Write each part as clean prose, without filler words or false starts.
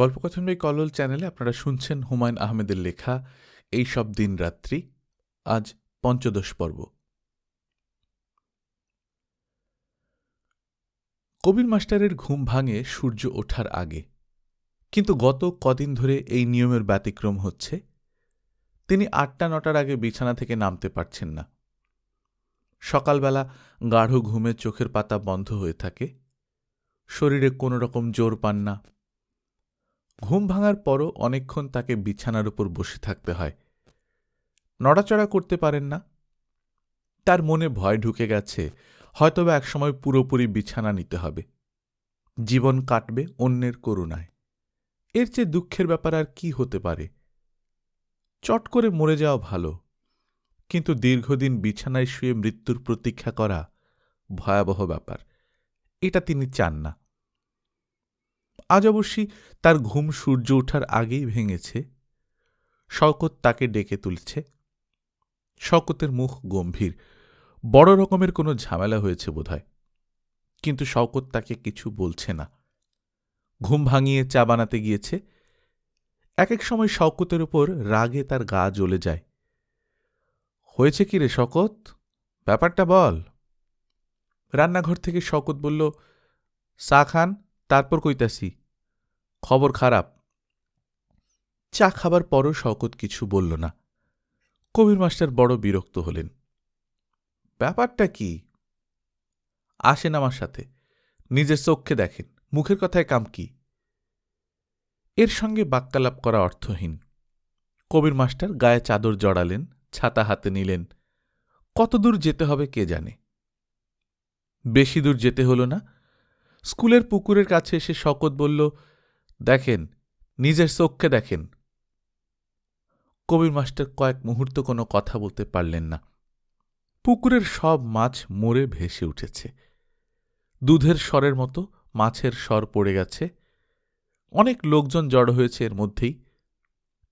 গল্পকথন by Kallol চ্যানেলে আপনারা শুনছেন হুমায়ূন আহমেদের লেখা এই সব দিন রাত্রি। আজ পঞ্চদশ পর্ব। কবির মাস্টারের ঘুম ভাঙে সূর্য ওঠার আগে, কিন্তু গত কদিন ধরে এই নিয়মের ব্যতিক্রম হচ্ছে। তিনি ৮টা-৯টার আগে বিছানা থেকে নামতে পারছেন না। সকালবেলা গাঢ় ঘুমে চোখের পাতা বন্ধ হয়ে থাকে, শরীরে কোনো রকম জোর পান না। ঘুম ভাঙার পরও অনেকক্ষণ তাকে বিছানার উপর বসে থাকতে হয়, নড়াচড়া করতে পারেন না। তার মনে ভয় ঢুকে গেছে, হয়তোবা একসময় পুরোপুরি বিছানা নিতে হবে, জীবন কাটবে অন্যের করুণায়। এর চেয়ে দুঃখের ব্যাপার আর কি হতে পারে? চট করে মরে যাওয়া ভালো, কিন্তু দীর্ঘদিন বিছানায় শুয়ে মৃত্যুর প্রতীক্ষা করা ভয়াবহ ব্যাপার। এটা তিনি চান না। আজ অবশ্যই তার ঘুম সূর্য ওঠার আগেই ভেঙেছে। শওকত তাকে ডেকে তুলছে। শওকতের মুখ গম্ভীর, বড় রকমের কোনো ঝামেলা হয়েছে বোধহয়। কিন্তু শওকত তাকে কিছু বলছে না। ঘুম ভাঙিয়ে চা বানাতে গিয়েছে। এক এক সময় শওকতের উপর রাগে তার গা জ্বলে যায়। হয়েছে কি রে শওকত, ব্যাপারটা বল। রান্নাঘর থেকে শওকত বলল, চা খান, তারপর কইতাছি, খবর খারাপ। চা খাবার পরও শওকত কিছু বলল না। কবির মাস্টার বড় বিরক্ত হলেন। ব্যাপারটা কি? আসেন আমার সাথে, নিজের চোখে দেখেন, মুখের কথায় কাম কি? এর সঙ্গে বাক্যালাপ করা অর্থহীন। কবির মাস্টার গায়ে চাদর জড়ালেন, ছাতা হাতে নিলেন। কতদূর যেতে হবে কে জানে। বেশি দূর যেতে হল না। স্কুলের পুকুরের কাছে এসে শওকত বলল, দেখেন, নিজের চোখে দেখেন। কবির মাস্টার কয়েক মুহূর্ত কোনো কথা বলতে পারলেন না। পুকুরের সব মাছ মরে ভেসে উঠেছে। দুধের স্বরের মতো মাছের স্বর পড়ে গেছে। অনেক লোকজন জড়ো হয়েছে এর মধ্যেই।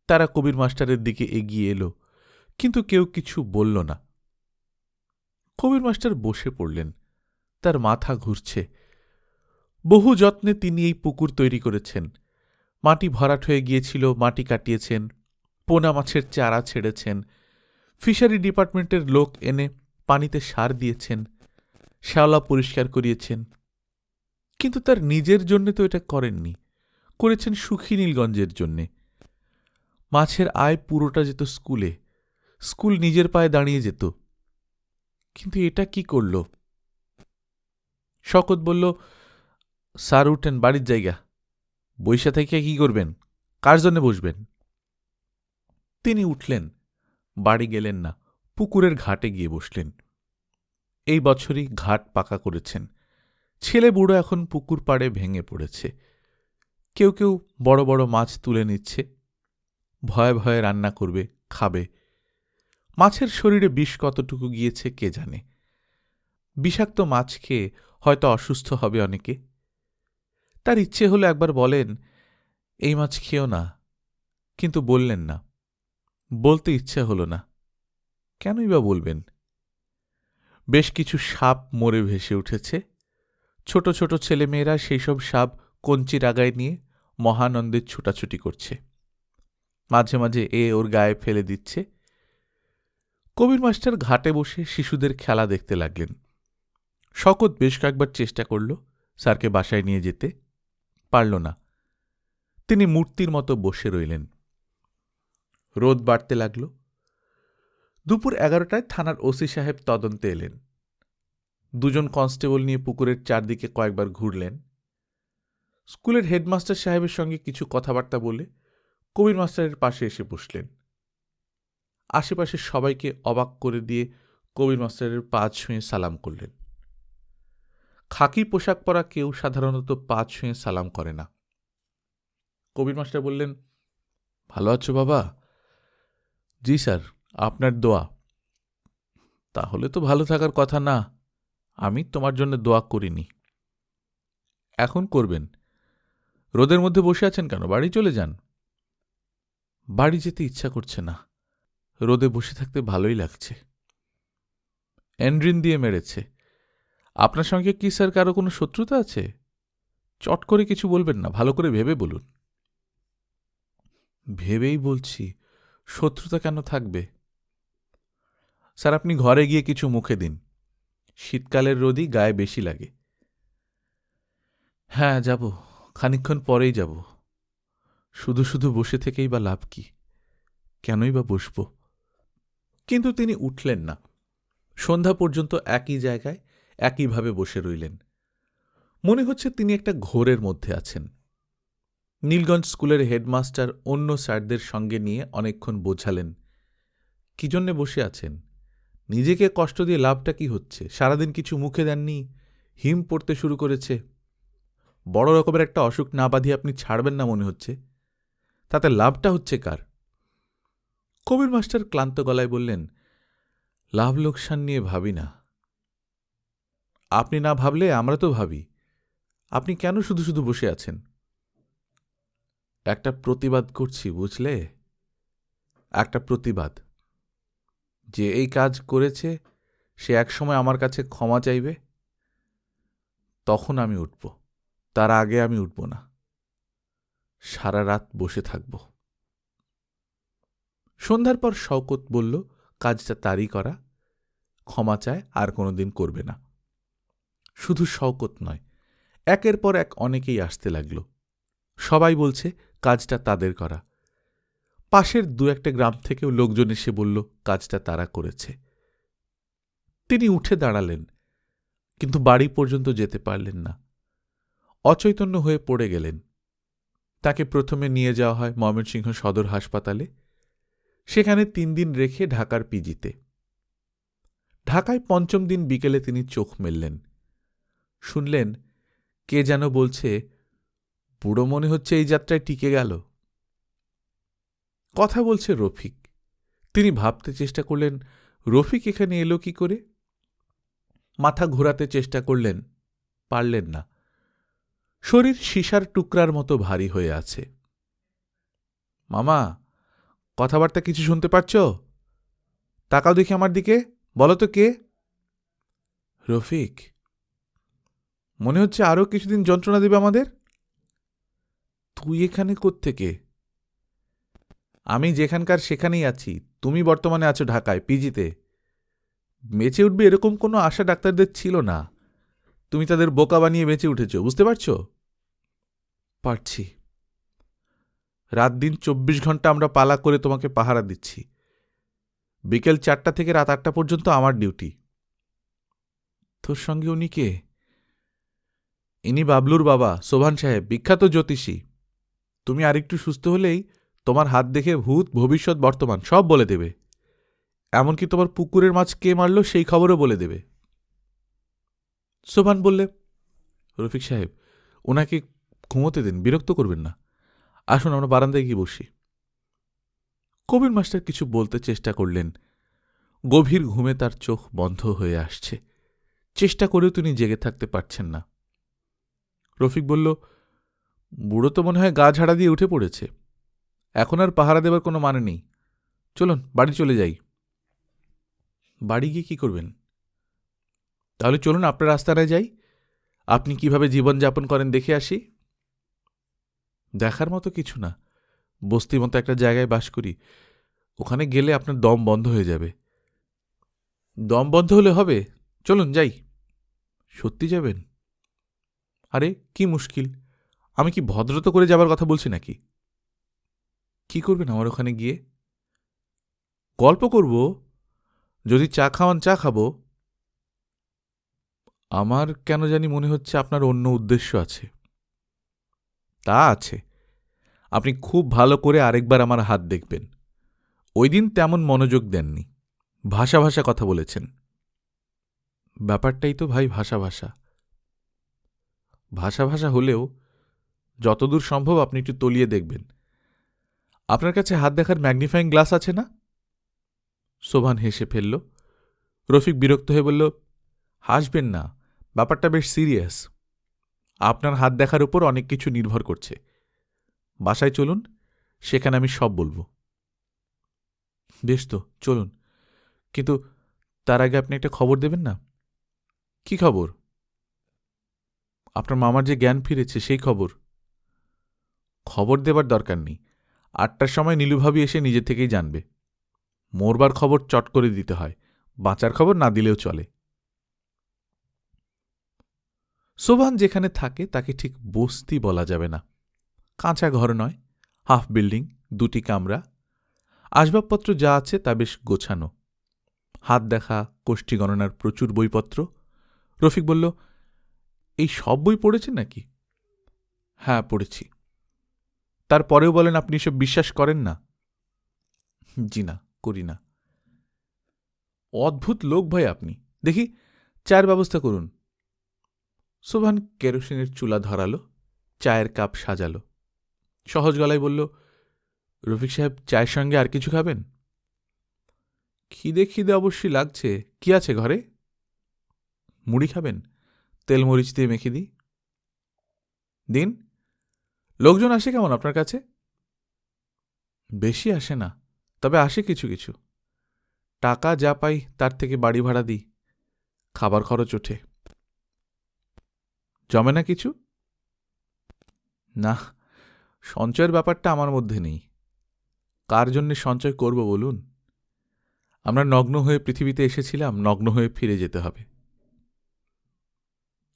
তারা কবির মাস্টারের দিকে এগিয়ে এলো, কিন্তু কেউ কিছু বলল না। কবির মাস্টার বসে পড়লেন। তার মাথা ঘুরছে। বহু যত্নে তিনি এই পুকুর তৈরি করেছেন। মাটি ভরাট হয়ে গিয়েছিল, মাটি কাটিয়েছেন, পোনা মাছের চারা ছেড়েছেন, ফিশারি ডিপার্টমেন্টের লোক এনে পানিতে সার দিয়েছেন, শ্যাওলা পরিষ্কার করিয়েছেন। কিন্তু তার নিজের জন্যে তো এটা করেননি, করেছেন সুখী নীলগঞ্জের জন্যে। মাছের আয় পুরোটা যেত স্কুলে, স্কুল নিজের পায়ে দাঁড়িয়ে যেত। কিন্তু এটা কি করল? শওকত বলল, স্যার উঠেন, বাড়ির জায়গা, বইসা থেকে কি করবেন, কার জন্যে বসবেন? তিনি উঠলেন, বাড়ি গেলেন না, পুকুরের ঘাটে গিয়ে বসলেন। এই বছরই ঘাট পাকা করেছেন। ছেলে বুড়ো এখন পুকুর পাড়ে ভেঙে পড়েছে। কেউ কেউ বড় বড় মাছ তুলে নিচ্ছে, ভয়ে ভয়ে রান্না করবে, খাবে। মাছের শরীরে বিষ কতটুকু গিয়েছে কে জানে। বিষাক্ত মাছ খেয়ে হয়তো অসুস্থ হবে অনেকে। তার ইচ্ছে হলো একবার বলেন, এই মাছ খেও না, কিন্তু বললেন না। বলতে ইচ্ছে হল না। কেনই বা বলবেন? বেশ কিছু সাপ মরে ভেসে উঠেছে। ছোট ছোট ছেলেমেয়েরা সেই সব সাপ কঞ্চির আগায় নিয়ে মহানন্দে ছুটাছুটি করছে। মাঝে মাঝে ওর গায়ে ফেলে দিচ্ছে। কবির মাস্টার ঘাটে বসে শিশুদের খেলা দেখতে লাগলেন। শওকত বেশ কয়েকবার চেষ্টা করল স্যারকে বাসায় নিয়ে যেতে, পারল না। তিনি মূর্তির মতো বসে রইলেন। রোদ বাড়তে লাগল। দুপুর 11টায় থানার ওসি সাহেব তদন্তে এলেন। দুজন কনস্টেবল নিয়ে পুকুরের চারদিকে কয়েকবার ঘুরলেন। স্কুলের হেডমাস্টার সাহেবের সঙ্গে কিছু কথাবার্তা বলে কবির মাস্টারের পাশে এসে বসলেন। আশেপাশে সবাইকে অবাক করে দিয়ে কবির মাস্টারের পা ছুঁয়ে সালাম করলেন। খাকি পোশাক পরা কেউ সাধারণত পা ছুঁয়ে সালাম করে না। কবির মাস্টার বললেন, ভালো আছো বাবা? জি স্যার, আপনার দোয়া। তাহলে তো ভালো থাকার কথা না, আমি তোমার জন্য দোয়া করিনি। এখন করবেন। রোদের মধ্যে বসে আছেন কেন? বাড়ি চলে যান। বাড়ি যেতে ইচ্ছা করছে না, রোদে বসে থাকতে ভালোই লাগছে। এন্ড্রিন দিয়ে মেরেছে। আপনার সঙ্গে কি স্যার কারো কোনো শত্রুতা আছে? চট করে কিছু বলবেন না, ভালো করে ভেবে বলুন। ভেবেই বলছি, শত্রুতা কেন থাকবে? স্যার, আপনি ঘরে গিয়ে কিছু মুখে দিন। শীতকালের রোদই গায়ে বেশি লাগে। হ্যাঁ, যাব, খানিকক্ষণ পরেই যাব। শুধু শুধু বসে থেকেই বা লাভ কি? কেনই বা বসব? কিন্তু তিনি উঠলেন না। সন্ধ্যা পর্যন্ত একই জায়গায় একইভাবে বসে রইলেন। মনে হচ্ছে তিনি একটা ঘোরের মধ্যে আছেন। নীলগঞ্জ স্কুলের হেডমাস্টার অন্য স্যারদের সঙ্গে নিয়ে অনেকক্ষণ বোঝালেন, কি জন্যে বসে আছেন? নিজেকে কষ্ট দিয়ে লাভটা কি হচ্ছে? সারাদিন কিছু মুখে দেননি, হিম পড়তে শুরু করেছে। বড় রকমের একটা অসুখ না বাঁধিয়ে আপনি ছাড়বেন না মনে হচ্ছে। তাতে লাভটা হচ্ছে কার? কবির মাস্টার ক্লান্ত গলায় বললেন, লাভ লোকসান নিয়ে ভাবি না। আপনি না ভাবলে আমরা তো ভাবি। আপনি কেন শুধু শুধু বসে আছেন? একটা প্রতিবাদ করছি, বুঝলে? একটা প্রতিবাদ। যে এই কাজ করেছে সে একসময় আমার কাছে ক্ষমা চাইবে, তখন আমি উঠব। তার আগে আমি উঠব না। সারা রাত বসে থাকব। সন্ধ্যার পর শওকত বলল, কাজটা তারই করা, ক্ষমা চায়, আর কোনোদিন করবে না। শুধু শওকত নয়, একের পর এক অনেকেই আসতে লাগল। সবাই বলছে কাজটা তাদের করা। পাশের দু একটা গ্রাম থেকেও লোকজন এসে বলল কাজটা তারা করেছে। তিনি উঠে দাঁড়ালেন, কিন্তু বাড়ি পর্যন্ত যেতে পারলেন না। অচৈতন্য হয়ে পড়ে গেলেন। তাকে প্রথমে নিয়ে যাওয়া হয় ময়মনসিংহ সদর হাসপাতালে। সেখানে 3 দিন রেখে ঢাকার পিজিতে। ঢাকায় 5ম দিন বিকেলে তিনি চোখ মেললেন। শুনলেন কে যেন বলছে, বুড়ো মনে হচ্ছে এই যাত্রায় টিকে গেল। কথা বলছে রফিক। তিনি ভাবতে চেষ্টা করলেন, রফিক এখানে এলো কি করে? মাথা ঘোরাতে চেষ্টা করলেন, পারলেন না। শরীর সীসার টুকরার মতো ভারী হয়ে আছে। মামা, কথাবার্তা কিছু শুনতে পাচ্ছ? তাকাও দেখি আমার দিকে, বলো তো কে? রফিক। মনে হচ্ছে আরও কিছুদিন যন্ত্রণা দেবে আমাদের। তুই এখানে কোত্থেকে? আমি যেখানকার সেখানেই আছি। তুমি বর্তমানে আছো ঢাকায়, পিজিতে। বেঁচে উঠবে এরকম কোনো আশা ডাক্তারদের ছিল না। তুমি তাদের বোকা বানিয়ে বেঁচে উঠেছ, বুঝতে পারছ? পারছি। রাত দিন 24 ঘন্টা আমরা পালা করে তোমাকে পাহারা দিচ্ছি। বিকেল 4টা থেকে রাত 8টা পর্যন্ত আমার ডিউটি। তোর সঙ্গে উনি কে? ইনি বাবলুর বাবা, সোভান সাহেব, বিখ্যাত জ্যোতিষী। তুমি আরেকটু সুস্থ হলেই তোমার হাত দেখে ভূত, ভবিষ্যৎ, বর্তমান সব বলে দেবে। এমনকি তোমার পুকুরের মাছ কে মারল সেই খবরও বলে দেবে। সোভান বললে, রফিক সাহেব, ওনাকে ঘুমোতে দিন, বিরক্ত করবেন না। আসুন আমরা বারান্দায় গিয়ে বসি। কবির মাস্টার কিছু বলতে চেষ্টা করলেন। গভীর ঘুমে তার চোখ বন্ধ হয়ে আসছে। চেষ্টা করেও তিনি জেগে থাকতে পারছেন না। রফিক বলল, বুড়ো তো মনে হয় গা ঝাড়া দিয়ে উঠে পড়েছে। এখন আর পাহারা দেবার কোনো মানে নেই। চলুন বাড়ি চলে যাই। বাড়ি গিয়ে কি করবেন? তাহলে চলুন আপনার আস্তানায় যাই। আপনি কিভাবে জীবনযাপন করেন দেখে আসি। দেখার মতো কিছু না, বস্তির মতো একটা জায়গায় বাস করি। ওখানে গেলে আপনার দম বন্ধ হয়ে যাবে। দম বন্ধ হলে হবে? চলুন যাই। সত্যি যাবেন? আরে কি মুশকিল, আমি কি ভদ্রত করে যাবার কথা বলছি নাকি? কি করবেন আমার ওখানে গিয়ে? গল্প করব। যদি চা খাওয়ান চা খাবো। আমার কেন জানি মনে হচ্ছে আপনার অন্য উদ্দেশ্য আছে। তা আছে। আপনি খুব ভালো করে আরেকবার আমার হাত দেখবেন। ওই দিন তেমন মনোযোগ দেননি, ভাষা ভাষা কথা বলেছেন। ব্যাপারটাই তো ভাই ভাষা ভাষা। ভাষা ভাষা হলেও যতদূর সম্ভব আপনি একটু তলিয়ে দেখবেন। আপনার কাছে হাত দেখার ম্যাগনিফাইং গ্লাস আছে না? শোভান হেসে ফেলল। রফিক বিরক্ত হয়ে বলল, হাসবেন না, ব্যাপারটা বেশ সিরিয়াস। আপনার হাত দেখার উপর অনেক কিছু নির্ভর করছে। বাসায় চলুন, সেখানে আমি সব বলবো। বেশ তো, চলুন। কিন্তু তার আগে আপনি একটা খবর দেবেন না? কি খবর? আপনার মামার যে জ্ঞান ফিরেছে সেই খবর। খবর দেবার দরকার নেই। 8টার সময় নীলুভাবি এসে নিজে থেকেই জানবে। মরবার খবর চট করে দিতে হয়, বাঁচার খবর না দিলেও চলে। সোভান যেখানে থাকে তাকে ঠিক বস্তি বলা যাবে না। কাঁচা ঘর নয়, হাফ বিল্ডিং, 2টি কামরা। আসবাবপত্র যা আছে তা বেশ গোছানো। হাত দেখা কোষ্ঠী গণনার প্রচুর বইপত্র। রফিক বলল, এই সব বই পড়েছেন নাকি? হ্যাঁ, পড়েছি। তারপরেও বলেন আপনি এসব বিশ্বাস করেন না? জি না, করি না। অদ্ভুত লোক ভাই আপনি। দেখি চায়ের ব্যবস্থা করুন। সোভান কেরোসিনের চুলা ধরালো, চায়ের কাপ সাজালো। সহজ গলায় বলল, রফিক সাহেব, চায়ের সঙ্গে আর কিছু খাবেন? খিদে খিদে অবশ্যই লাগছে। কি আছে ঘরে? মুড়ি খাবেন? তেল মরিচ দিয়ে মেখে দিই। দিন। লোকজন আসে কেমন আপনার কাছে? বেশি আসে না, তবে আসে কিছু কিছু। টাকা যা পাই তার থেকে বাড়ি ভাড়া দিই, খাবার খরচ ওঠে। জমে না কিছু? না, সঞ্চয়ের ব্যাপারটা আমার মধ্যে নেই। কার জন্যে সঞ্চয় করব বলুন? আমরা নগ্ন হয়ে পৃথিবীতে এসেছিলাম, নগ্ন হয়ে ফিরে যেতে হবে।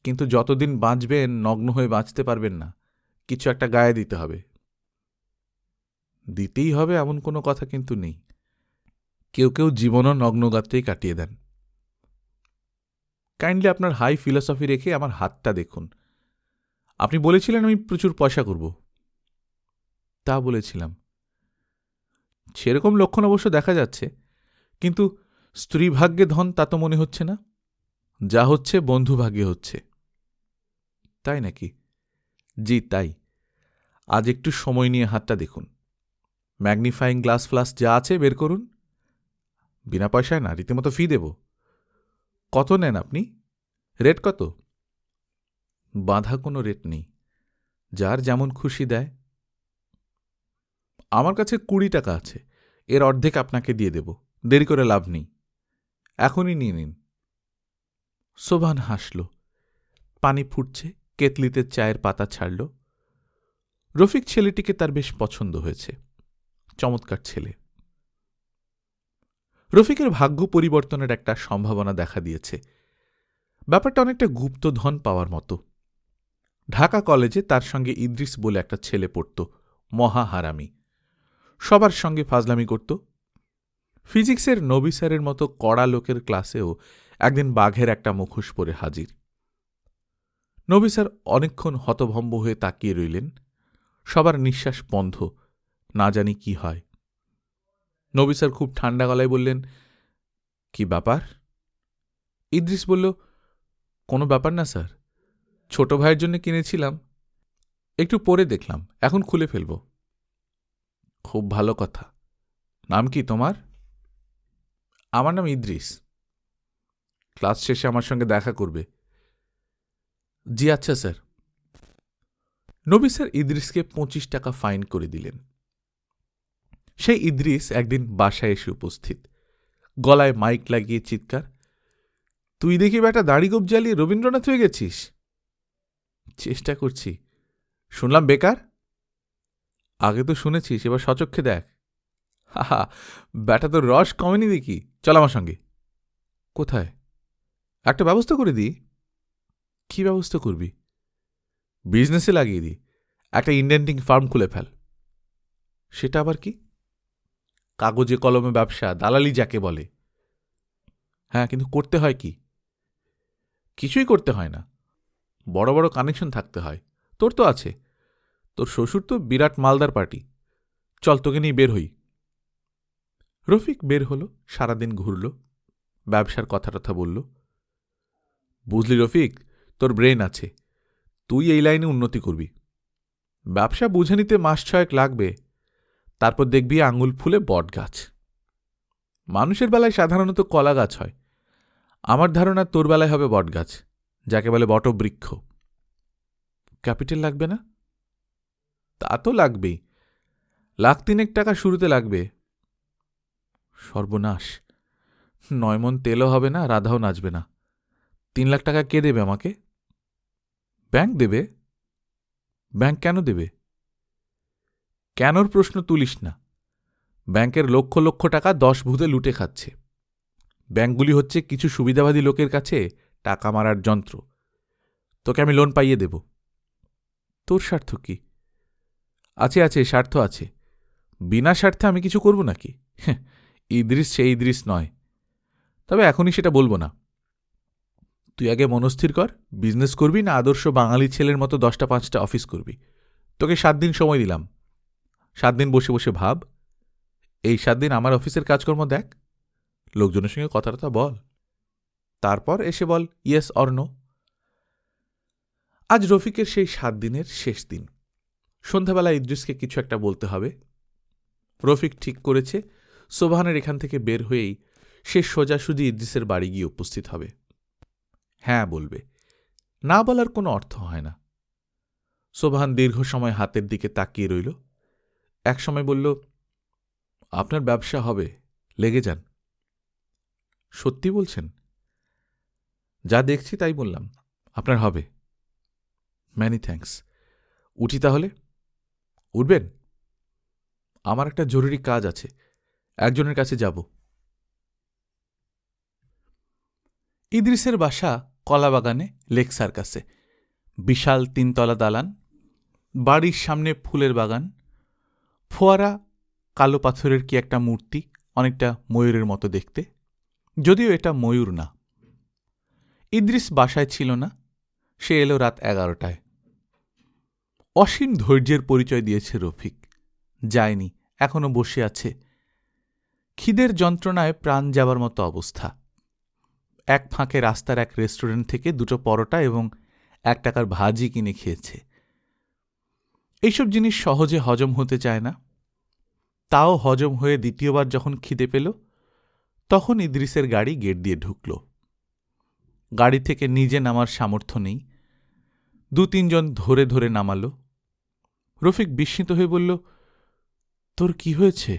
কিন্তু যতদিন বাঁচবেন নগ্ন হয়ে বাঁচতে পারবেন না, কিছু একটা গায়ে দিতে হবে। দিতেই হবে এমন কোনো কথা কিন্তু নেই। কেউ কেউ জীবনও নগ্নগাত্রেই কাটিয়ে দেন। কাইন্ডলি আপনার হাই ফিলসফি রেখে আমার হাতটা দেখুন। আপনি বলেছিলেন আমি প্রচুর পয়সা করব। তা বলেছিলাম। সেরকম লক্ষণ অবশ্য দেখা যাচ্ছে, কিন্তু স্ত্রী ভাগ্যে ধন তা তো মনে হচ্ছে না। যা হচ্ছে বন্ধু ভাগ্যে হচ্ছে। তাই নাকি? জি তাই। আজ একটু সময় নিয়ে হাতটা দেখুন। ম্যাগনিফাইং গ্লাস ফ্লাস যা আছে বের করুন। বিনা পয়সায় না, রীতিমতো ফি দেব। কত নেন আপনি? রেট কত? বাঁধা কোনো রেট নেই, যার যেমন খুশি দেয়। আমার কাছে 20 টাকা আছে, এর অর্ধেক আপনাকে দিয়ে দেব। দেরি করে লাভ নেই, এখনই নিয়ে নিন। সোভান হাসল। পানি ফুটছে, কেতলিতে চায়ের পাতা ছাড়ল। রফিক ছেলেটিকে তার বেশ পছন্দ হয়েছে। চমৎকার ছেলে। রফিকের ভাগ্য পরিবর্তনের একটা সম্ভাবনা দেখা দিয়েছে। ব্যাপারটা অনেকটা গুপ্তধন পাওয়ার মতো। ঢাকা কলেজে তার সঙ্গে ইদ্রিস বলে একটা ছেলে পড়ত, মহা হারামি। সবার সঙ্গে ফাজলামি করত। ফিজিক্সের নবী স্যারের মতো কড়া লোকের ক্লাসেও একদিন বাঘের একটা মুখোশ পরে হাজির। নবী স্যার অনেকক্ষণ হতভম্ব হয়ে তাকিয়ে রইলেন। সবার নিঃশ্বাস বন্ধ, না জানি কি হয়। নবী স্যার খুব ঠান্ডা গলায় বললেন, কি ব্যাপার? ইদ্রিস বলল, কোনো ব্যাপার না স্যার, ছোট ভাইয়ের জন্য কিনেছিলাম, একটু পরে দেখলাম, এখন খুলে ফেলব। খুব ভালো কথা। নাম কি তোমার? আমার নাম ইদ্রিস। ক্লাস শেষে আমার সঙ্গে দেখা করবে। জি আচ্ছা স্যার। নবী স্যার ইদ্রিসকে 25 টাকা ফাইন করে দিলেন। সেই ইদ্রিস একদিন বাসায় এসে উপস্থিত, গলায় মাইক লাগিয়ে চিৎকার, তুই দেখি বেটা দাড়িগোপ জ্বালিয়ে রবীন্দ্রনাথ হয়ে গেছিস। চেষ্টা করছি। শুনলাম বেকার? আগে তো শুনেছিস, এবার সচক্ষে দেখ। হাহা, ব্যাটা তো রস কমেনি দেখি। চল আমার সঙ্গে। কোথায়? একটা ব্যবস্থা করে দিই। কি ব্যবস্থা করবি? বিজনেসে লাগিয়ে দিই, একটা ইন্ডেন্টিং ফার্ম খুলে ফেল। সেটা আবার কি? কাগজে কলমে ব্যবসা, দালালি যাকে বলে। হ্যাঁ, কিন্তু করতে হয় কি? কিছুই করতে হয় না, বড় বড় কানেকশন থাকতে হয়। তোর তো আছে। তোর শ্বশুর তো বিরাট মালদার পার্টি। চল তোকে নিয়ে বের হই। রফিক বের হল, সারাদিন ঘুরল, ব্যবসার কথা টথা বলল। বুঝলি রফিক, তোর ব্রেন আছে, তুই এই লাইনে উন্নতি করবি। ব্যবসা বুঝে নিতে মাস 6 লাগবে, তারপর দেখবি আঙুল ফুলে বট গাছ। মানুষের বেলায় সাধারণত কলা গাছ হয়, আমার ধারণা তোর বেলায় হবে বট গাছ, যাকে বলে বটবৃক্ষ। ক্যাপিটাল লাগবে না? তা তো লাগবেই, 1,3,000 টাকা শুরুতে লাগবে। সর্বনাশ, 9 মণ তেলও হবে না, রাধাও নাচবে না। 3 লাখ টাকা কে দেবে আমাকে? ব্যাংক দেবে। ব্যাংক কেন দেবে? কেনর প্রশ্ন তুলিস না। ব্যাংকের লক্ষ লক্ষ টাকা 10 ভূতে লুটে খাচ্ছে। ব্যাংকগুলি হচ্ছে কিছু সুবিধাবাদী লোকের কাছে টাকা মারার যন্ত্র। তোকে আমি লোন পাইয়ে দেব। তোর স্বার্থ কি? আছে আছে, স্বার্থ আছে। বিনা স্বার্থে আমি কিছু করব নাকি? ইদ্রিস সে ইদ্রিস নয়। তবে এখনই সেটা বলবো না। তুই আগে মনস্থির কর, বিজনেস করবি না আদর্শ বাঙালি ছেলের মতো 10টা-5টা অফিস করবি। তোকে 7 দিন সময় দিলাম। 7 দিন বসে বসে ভাব। এই 7 দিন আমার অফিসের কাজকর্ম দেখ, লোকজনের সঙ্গে কথাটা বল, তারপর এসে বল ইয়েস অর নো। আজ রফিকের সেই 7 দিনের শেষ দিন। সন্ধ্যাবেলা ইদ্রিসকে কিছু একটা বলতে হবে। রফিক ঠিক করেছে সোবহানের এখান থেকে বের হয়েই সে সোজাসুজি ইদ্রিসের বাড়ি গিয়ে উপস্থিত হবে। হ্যাঁ বলবে, না বলার কোনো অর্থ হয় না। সোবহান দীর্ঘ সময় হাতের দিকে তাকিয়ে রইল। একসময় বলল, আপনার ব্যবসা হবে, লেগে যান। সত্যি বলছেন? যা দেখছি তাই বললাম, আপনার হবে। Many thanks. উঠি তাহলে? উঠবেন? আমার একটা জরুরি কাজ আছে, একজনের কাছে যাব। ইদ্রিসের বাসা কলাবাগানে, লেক সার্কাসে। বিশাল 3তলা দালান, বাড়ির সামনে ফুলের বাগান, ফোয়ারা, কালো পাথরের কি একটা মূর্তি, অনেকটা ময়ূরের মতো দেখতে, যদিও এটা ময়ূর না। ইদ্রিস বাসায় ছিল না, সে এলো রাত 11টায়। অসীম ধৈর্যের পরিচয় দিয়েছে রফিক। যায়নি, এখনো বসে আছে। খিদের যন্ত্রণায় প্রাণ যাবার মতো অবস্থা। এক ফাঁকে রাস্তার এক রেস্টুরেন্ট থেকে 2টো পরোটা এবং 1 টাকার ভাজি কিনে খেয়েছে। এইসব জিনিস সহজে হজম হতে চায় না। তাও হজম হয়ে দ্বিতীয়বার যখন খিদে পেল, তখন ইদ্রিসের গাড়ি গেট দিয়ে ঢুকল। গাড়ি থেকে নিজে নামার সামর্থ্য নেই, 2-3 জন ধরে ধরে নামালো। রফিক বিস্মিত হয়ে বলল, তোর কি হয়েছে?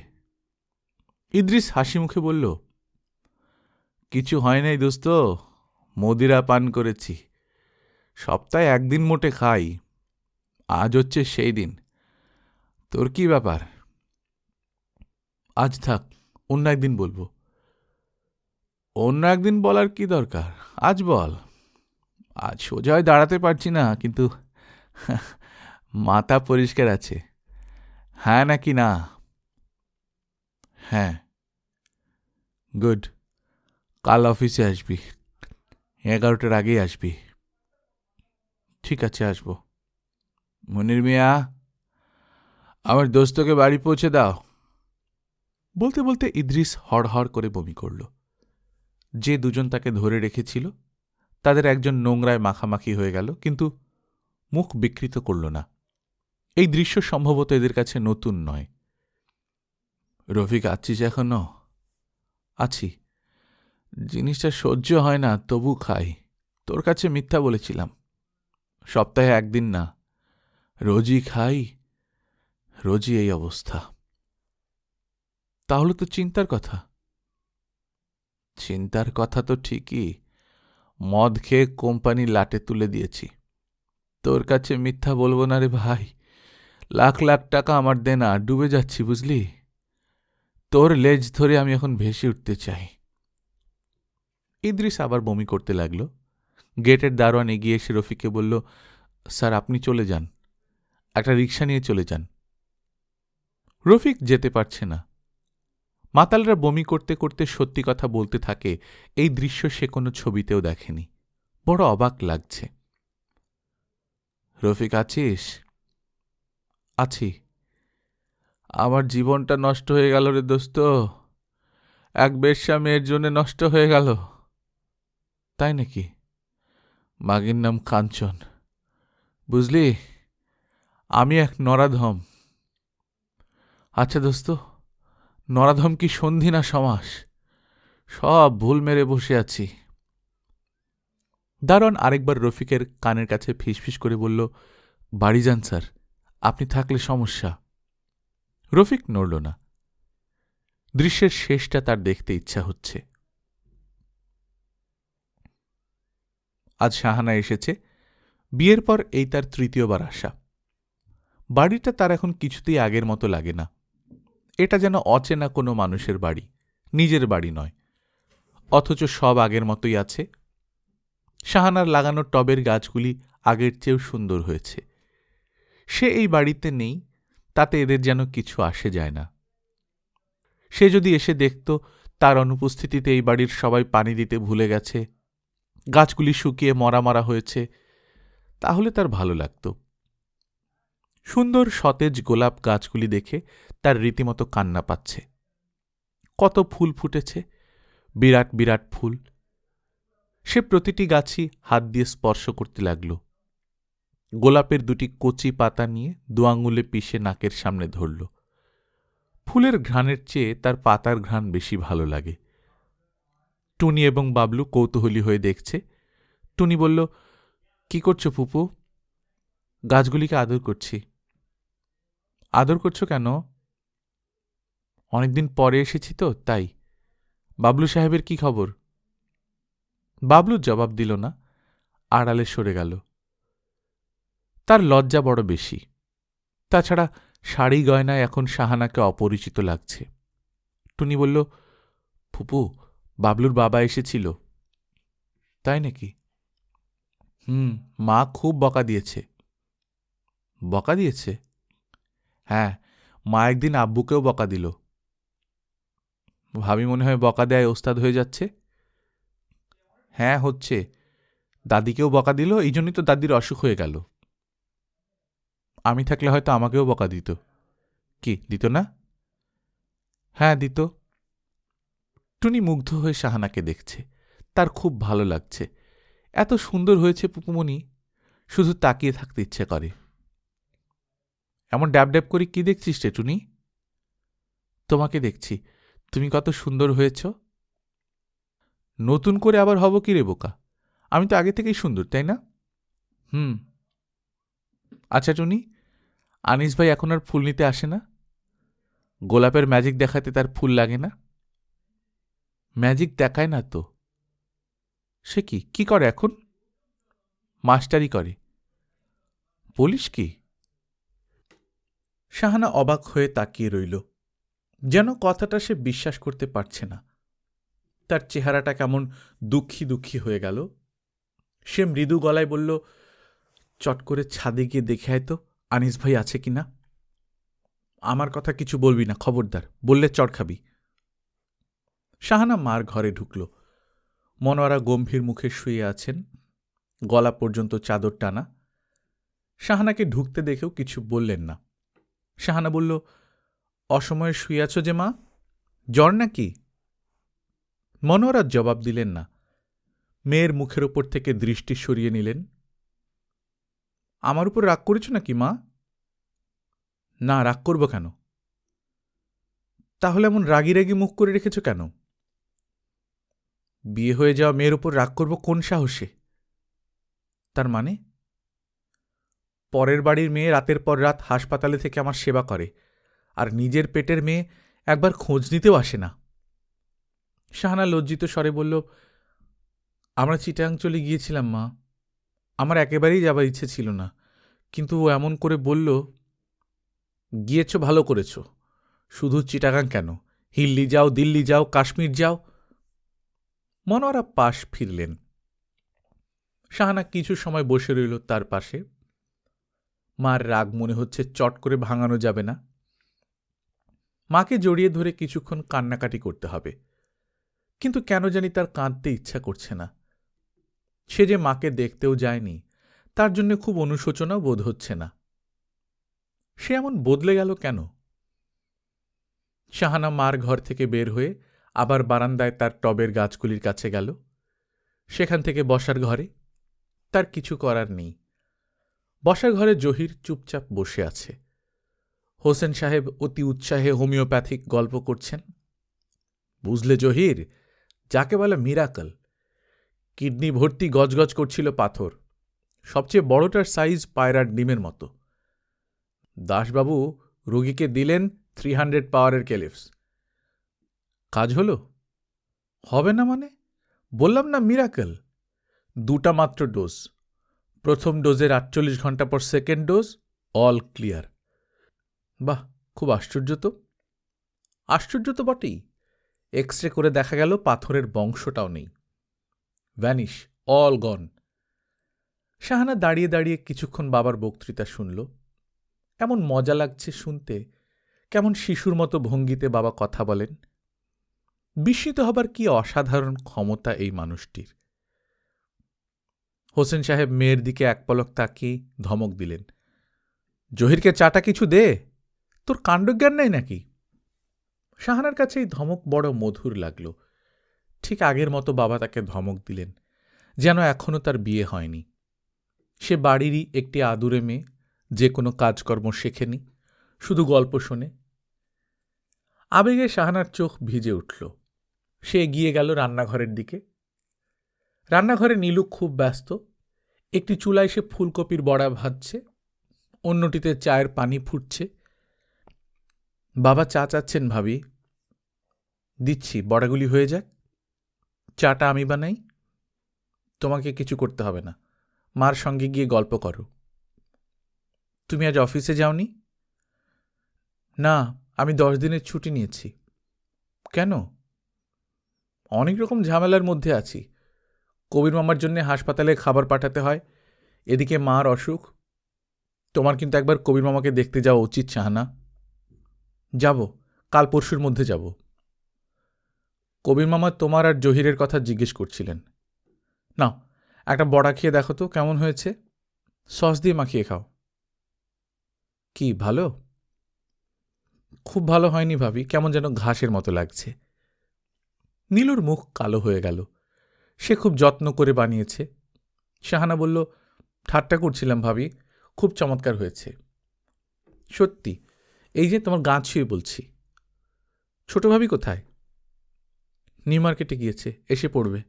ইদ্রিস হাসি মুখে বলল, কিছু হয় নাই দোস্ত, মদিরা পান করেছি। সপ্তাহে 1 দিন মোটে খাই, আজ হচ্ছে সেই দিন। তোর কি ব্যাপার? আজ থাক, অন্য একদিন বলবো। অন্য একদিন বলার কি দরকার, আজ বল। আজ সোজায় দাঁড়াতে পারছি না, কিন্তু মাথা পরিষ্কার আছে। হ্যাঁ নাকি না? হ্যাঁ। গুড। কাল অফিসে আসবি, 11টার আগেই আসবি। ঠিক আছে, আসব। মনির মিয়া, আমার দোস্তকে বাড়ি পৌঁছে দাও। বলতে বলতে ইদ্রিস হড়হড় করে বমি করল। যে 2 জন তাকে ধরে রেখেছিল তাদের একজন নোংরায় মাখামাখি হয়ে গেল, কিন্তু মুখ বিকৃত করল না। এই দৃশ্য সম্ভবত এদের কাছে নতুন নয়। রফিক, আছিস এখনো? আছি। জিনিসটা সহ্য হয় না, তবু খাই। তোর কাছে মিথ্যা বলেছিলাম। সপ্তাহে 1 দিন না, রোজই খাই, রোজই এই অবস্থা। তাহলে তো চিন্তার কথা। চিন্তার কথা তো ঠিকই, মদ খেয়ে কোম্পানি লাটে তুলে দিয়েছি। তোর কাছে মিথ্যা বলবো না রে ভাই, লাখ লাখ টাকা আমার দেনা, ডুবে যাচ্ছি বুঝলি। তোর লেজ ধরে আমি এখন ভেসে উঠতে চাই। ইদ্রিস আবার বমি করতে লাগল। গেটের দারোয়ান এগিয়ে এসে রফিককে বলল, স্যার আপনি চলে যান, একটা রিক্সা নিয়ে চলে যান। রফিক যেতে পারছে না। মাতালরা বমি করতে করতে সত্যি কথা বলতে থাকে, এই দৃশ্য সে কোনো ছবিতেও দেখেনি। বড় অবাক লাগছে। রফিক, আছিস? আছি। আমার জীবনটা নষ্ট হয়ে গেল রে দোস্ত, এক বেশ্যা মেয়ের জন্য নষ্ট হয়ে গেল। তাই নাকি? মাগির নাম কাঞ্চন, বুঝলি। আমি এক নরাধম। আচ্ছা দোস্ত, নরাধম কি সন্ধি না সমাস? সব ভুল মেরে বসে আছি। দারোয়ান আরেকবার রফিকের কানের কাছে ফিসফিস করে বলল, বাড়ি যান স্যার, আপনি থাকলে সমস্যা। রফিক নড়ল না। দৃশ্যের শেষটা তার দেখতে ইচ্ছা হচ্ছে। আজ শাহানা এসেছে। বিয়ের পর এই তার 3য়বার আসা। বাড়িটা তার এখন কিছুতেই আগের মতো লাগে না। এটা যেন অচেনা কোনো মানুষের বাড়ি, নিজের বাড়ি নয়। অথচ সব আগের মতোই আছে। শাহানার লাগানো টবের গাছগুলি আগের চেয়েও সুন্দর হয়েছে। সে এই বাড়িতে নেই, তাতে এদের যেন কিছু আসে যায় না। সে যদি এসে দেখত তার অনুপস্থিতিতে এই বাড়ির সবাই পানি দিতে ভুলে গেছে, গাছগুলি শুকিয়ে মরা মরা হয়েছে, তাহলে তার ভালো লাগত। সুন্দর সতেজ গোলাপ গাছগুলি দেখে তার রীতিমতো কান্না পাচ্ছে। কত ফুল ফুটেছে, বিরাট বিরাট ফুল। সে প্রতিটি গাছই হাত দিয়ে স্পর্শ করতে লাগল। গোলাপের দুটি কচি পাতা নিয়ে 2 আঙুলে পিষে নাকের সামনে ধরল। ফুলের ঘ্রাণের চেয়ে তার পাতার ঘ্রাণ বেশি ভালো লাগে। টুনি এবং বাবলু কৌতূহলী হয়ে দেখছে। টুনি বলল, কি করছো ফুপু? গাছগুলিকে আদর করছি। আদর করছো কেন? অনেকদিন পরে এসেছি তো, তাই। বাবলু সাহেবের কি খবর? বাবলু জবাব দিল না, আড়ালে সরে গেল। তার লজ্জা বড় বেশি। তাছাড়া শাড়ি গয়নায় এখন শাহানাকে অপরিচিত লাগছে। টুনি বলল, ফুপু, বাবলুর বাবা এসেছিল। তাই নাকি? মা খুব বকা দিয়েছে। বকা দিয়েছে? হ্যাঁ, মা একদিন আব্বুকেও বকা দিল। ভাবি মনে হয় বকা দেয় ওস্তাদ হয়ে যাচ্ছে। হ্যাঁ, হচ্ছে। দাদিকেও বকা দিল, এই জন্যই তো দাদির অসুখ হয়ে গেল। আমি থাকলে হয়তো আমাকেও বকা দিত। কি দিত না? হ্যাঁ, দিত। টুনি মুগ্ধ হয়ে শাহানাকে দেখছে। তার খুব ভালো লাগছে। এত সুন্দর হয়েছে পুপুমণি, শুধু তাকিয়ে থাকতে ইচ্ছে করে। এমন ড্যাব ড্যাব করে কি দেখছিস রে টুনি? তোমাকে দেখছি। তুমি কত সুন্দর হয়েছ। নতুন করে আবার হব কি রে বোকা? আমি তো আগে থেকেই সুন্দর, তাই না? আচ্ছা টুনি, আনিস ভাই এখন আর ফুল নিতে আসে না? গোলাপের ম্যাজিক দেখাতে তার ফুল লাগে না? ম্যাজিক দেখায় না তো। সে কি করে এখন? মাস্টারি করে। বলিস কি? শাহানা অবাক হয়ে তাকিয়ে রইল, যেন কথাটা সে বিশ্বাস করতে পারছে না। তার চেহারাটা কেমন দুঃখী দুঃখী হয়ে গেল। সে মৃদু গলায় বলল, চট করে ছাদে গিয়ে দেখে আয় তো আনিস ভাই আছে কিনা। আমার কথা কিছু বলবি না, খবরদার, বললে চড় খাবি। শাহানা মার ঘরে ঢুকল। মনোয়ারা গম্ভীর মুখে শুয়ে আছেন, গলা পর্যন্ত চাদর টানা। শাহানাকে ঢুকতে দেখেও কিছু বললেন না। শাহানা বলল, অসময়ে শুয়ে আছো যে মা, জ্বর নাকি? মনোয়ারা জবাব দিলেন না। মেয়ের মুখের ওপর থেকে দৃষ্টি সরিয়ে নিলেন। আমার উপর রাগ করেছ নাকি মা? না, রাগ করব কেন? তাহলে এমন রাগি রাগি মুখ করে রেখেছ কেন? বিয়ে হয়ে যাওয়া মেয়ের উপর রাগ করব কোন সাহসে? তার মানে? পরের বাড়ির মেয়ে রাতের পর রাত হাসপাতালে থেকে আমার সেবা করে, আর নিজের পেটের মেয়ে একবার খোঁজ নিতেও আসে না। শাহানা লজ্জিত স্বরে বলল, আমরা চিটাং চলে গিয়েছিলাম মা। আমার একেবারেই যাবার ইচ্ছে ছিল না, কিন্তু ও এমন করে বলল। গিয়েছ, ভালো করেছ। শুধু চিটাগাং কেন, হিল্লি যাও, দিল্লি যাও, কাশ্মীর যাও। মনোয়ারা পাশ ফিরলেন। শাহানা কিছু সময় বসে রইল তার পাশে। মার রাগ মনে হচ্ছে চট করে ভাঙানো যাবে না। মাকে জড়িয়ে ধরে কিছুক্ষণ কান্নাকাটি করতে হবে, কিন্তু কেন জানি তার কাঁদতে ইচ্ছা করছে না। সে যে মাকে দেখতেও যায়নি, তার জন্য খুব অনুশোচনাও বোধ হচ্ছে না। সে এমন বদলে গেল কেন? শাহানা মার ঘর থেকে বের হয়ে আবার বারান্দায় তার টবের গাছগুলির কাছে গেল। সেখান থেকে বসার ঘরে। তার কিছু করার নেই। বসার ঘরে জহির চুপচাপ বসে আছে। হোসেন সাহেব অতি উৎসাহে হোমিওপ্যাথিক গল্প করছেন। বুঝলে জহির, যাকে বলে মিরাকল। কিডনি ভর্তি গজগজ করছিল পাথর, সবচেয়ে বড়টার সাইজ পায়রার ডিমের মতো। দাসবাবু রোগীকে দিলেন 300 পাওয়ারের কেলিপস। কাজ হলো? হবে না মানে? বললাম না মিরাকল। 2টা মাত্র ডোজ। প্রথম ডোজের 48 ঘন্টা পর সেকেন্ড ডোজ, অল ক্লিয়ার। বাহ, খুব আশ্চর্য তো। আশ্চর্য তো বটেই। এক্স রে করে দেখা গেল পাথরের বংশটাও নেই। ভ্যানিশ, অল গন। শাহানা দাঁড়িয়ে দাঁড়িয়ে কিছুক্ষণ বাবার বক্তৃতা শুনল। এমন মজা লাগছে শুনতে, কেমন শিশুর মতো ভঙ্গিতে বাবা কথা বলেন। বিস্মিত হবার কি অসাধারণ ক্ষমতা এই মানুষটির। হোসেন সাহেব মেয়ের দিকে এক পলক তাকিয়ে ধমক দিলেন, জহিরকে চাটা কিছু দে, তোর কাণ্ডজ্ঞান নেই নাকি? শাহানার কাছে এই ধমক বড় মধুর লাগল। ঠিক আগের মতো বাবা তাকে ধমক দিলেন, যেন এখনো তার বিয়ে হয়নি। সে বাড়িরই একটি আদুরে মেয়ে, যে কোনো কাজকর্ম শেখেনি, শুধু গল্প শোনে। আবেগে শাহানার চোখ ভিজে উঠল। সে এগিয়ে গেল রান্নাঘরের দিকে। রান্নাঘরে নীলু খুব ব্যস্ত। একটি চুলায় সে ফুলকপির বড়া ভাজছে, অন্যটিতে চায়ের পানি ফুটছে। বাবা চা চাচ্ছেন ভাবি। দিচ্ছি, বড়াগুলি হয়ে যাক। চাটা আমি বানাই? তোমাকে কিছু করতে হবে না, মার সঙ্গে গিয়ে গল্প করো। তুমি আজ অফিসে যাওনি? না, আমি 10 দিনের ছুটি নিয়েছি। কেন? অনেক রকম ঝামেলার মধ্যে আছি। কবির মামার জন্য হাসপাতালে খাবার পাঠাতে হয়, এদিকে মার অসুখ। তোমার কিন্তু একবার কবির মামাকে দেখতে যাওয়া উচিত শাহানা। যাব, কাল পরশুর মধ্যে যাব। কবির মামা তোমার আর জহিরের কথা জিজ্ঞেস করছিলেন। না, একটা বড়া খেয়ে দেখো তো কেমন হয়েছে। সস দিয়ে মাখিয়ে খাও। কি ভালো? খুব ভালো হয়নি ভাবি, কেমন যেন ঘাসের মতো লাগছে। নীলুর মুখ কালো হয়ে গেল। সে খুব যত্ন করে বানিয়েছে। শাহানা বলল, ঠাট্টা করছিলাম ভাবি, খুব চমৎকার হয়েছে। সত্যি, এই যে তোমার গা ছুঁয়ে বলছি। ছোট ভাবি কোথায়? নিউ মার্কেটে গিয়েছে, এসে পড়বে।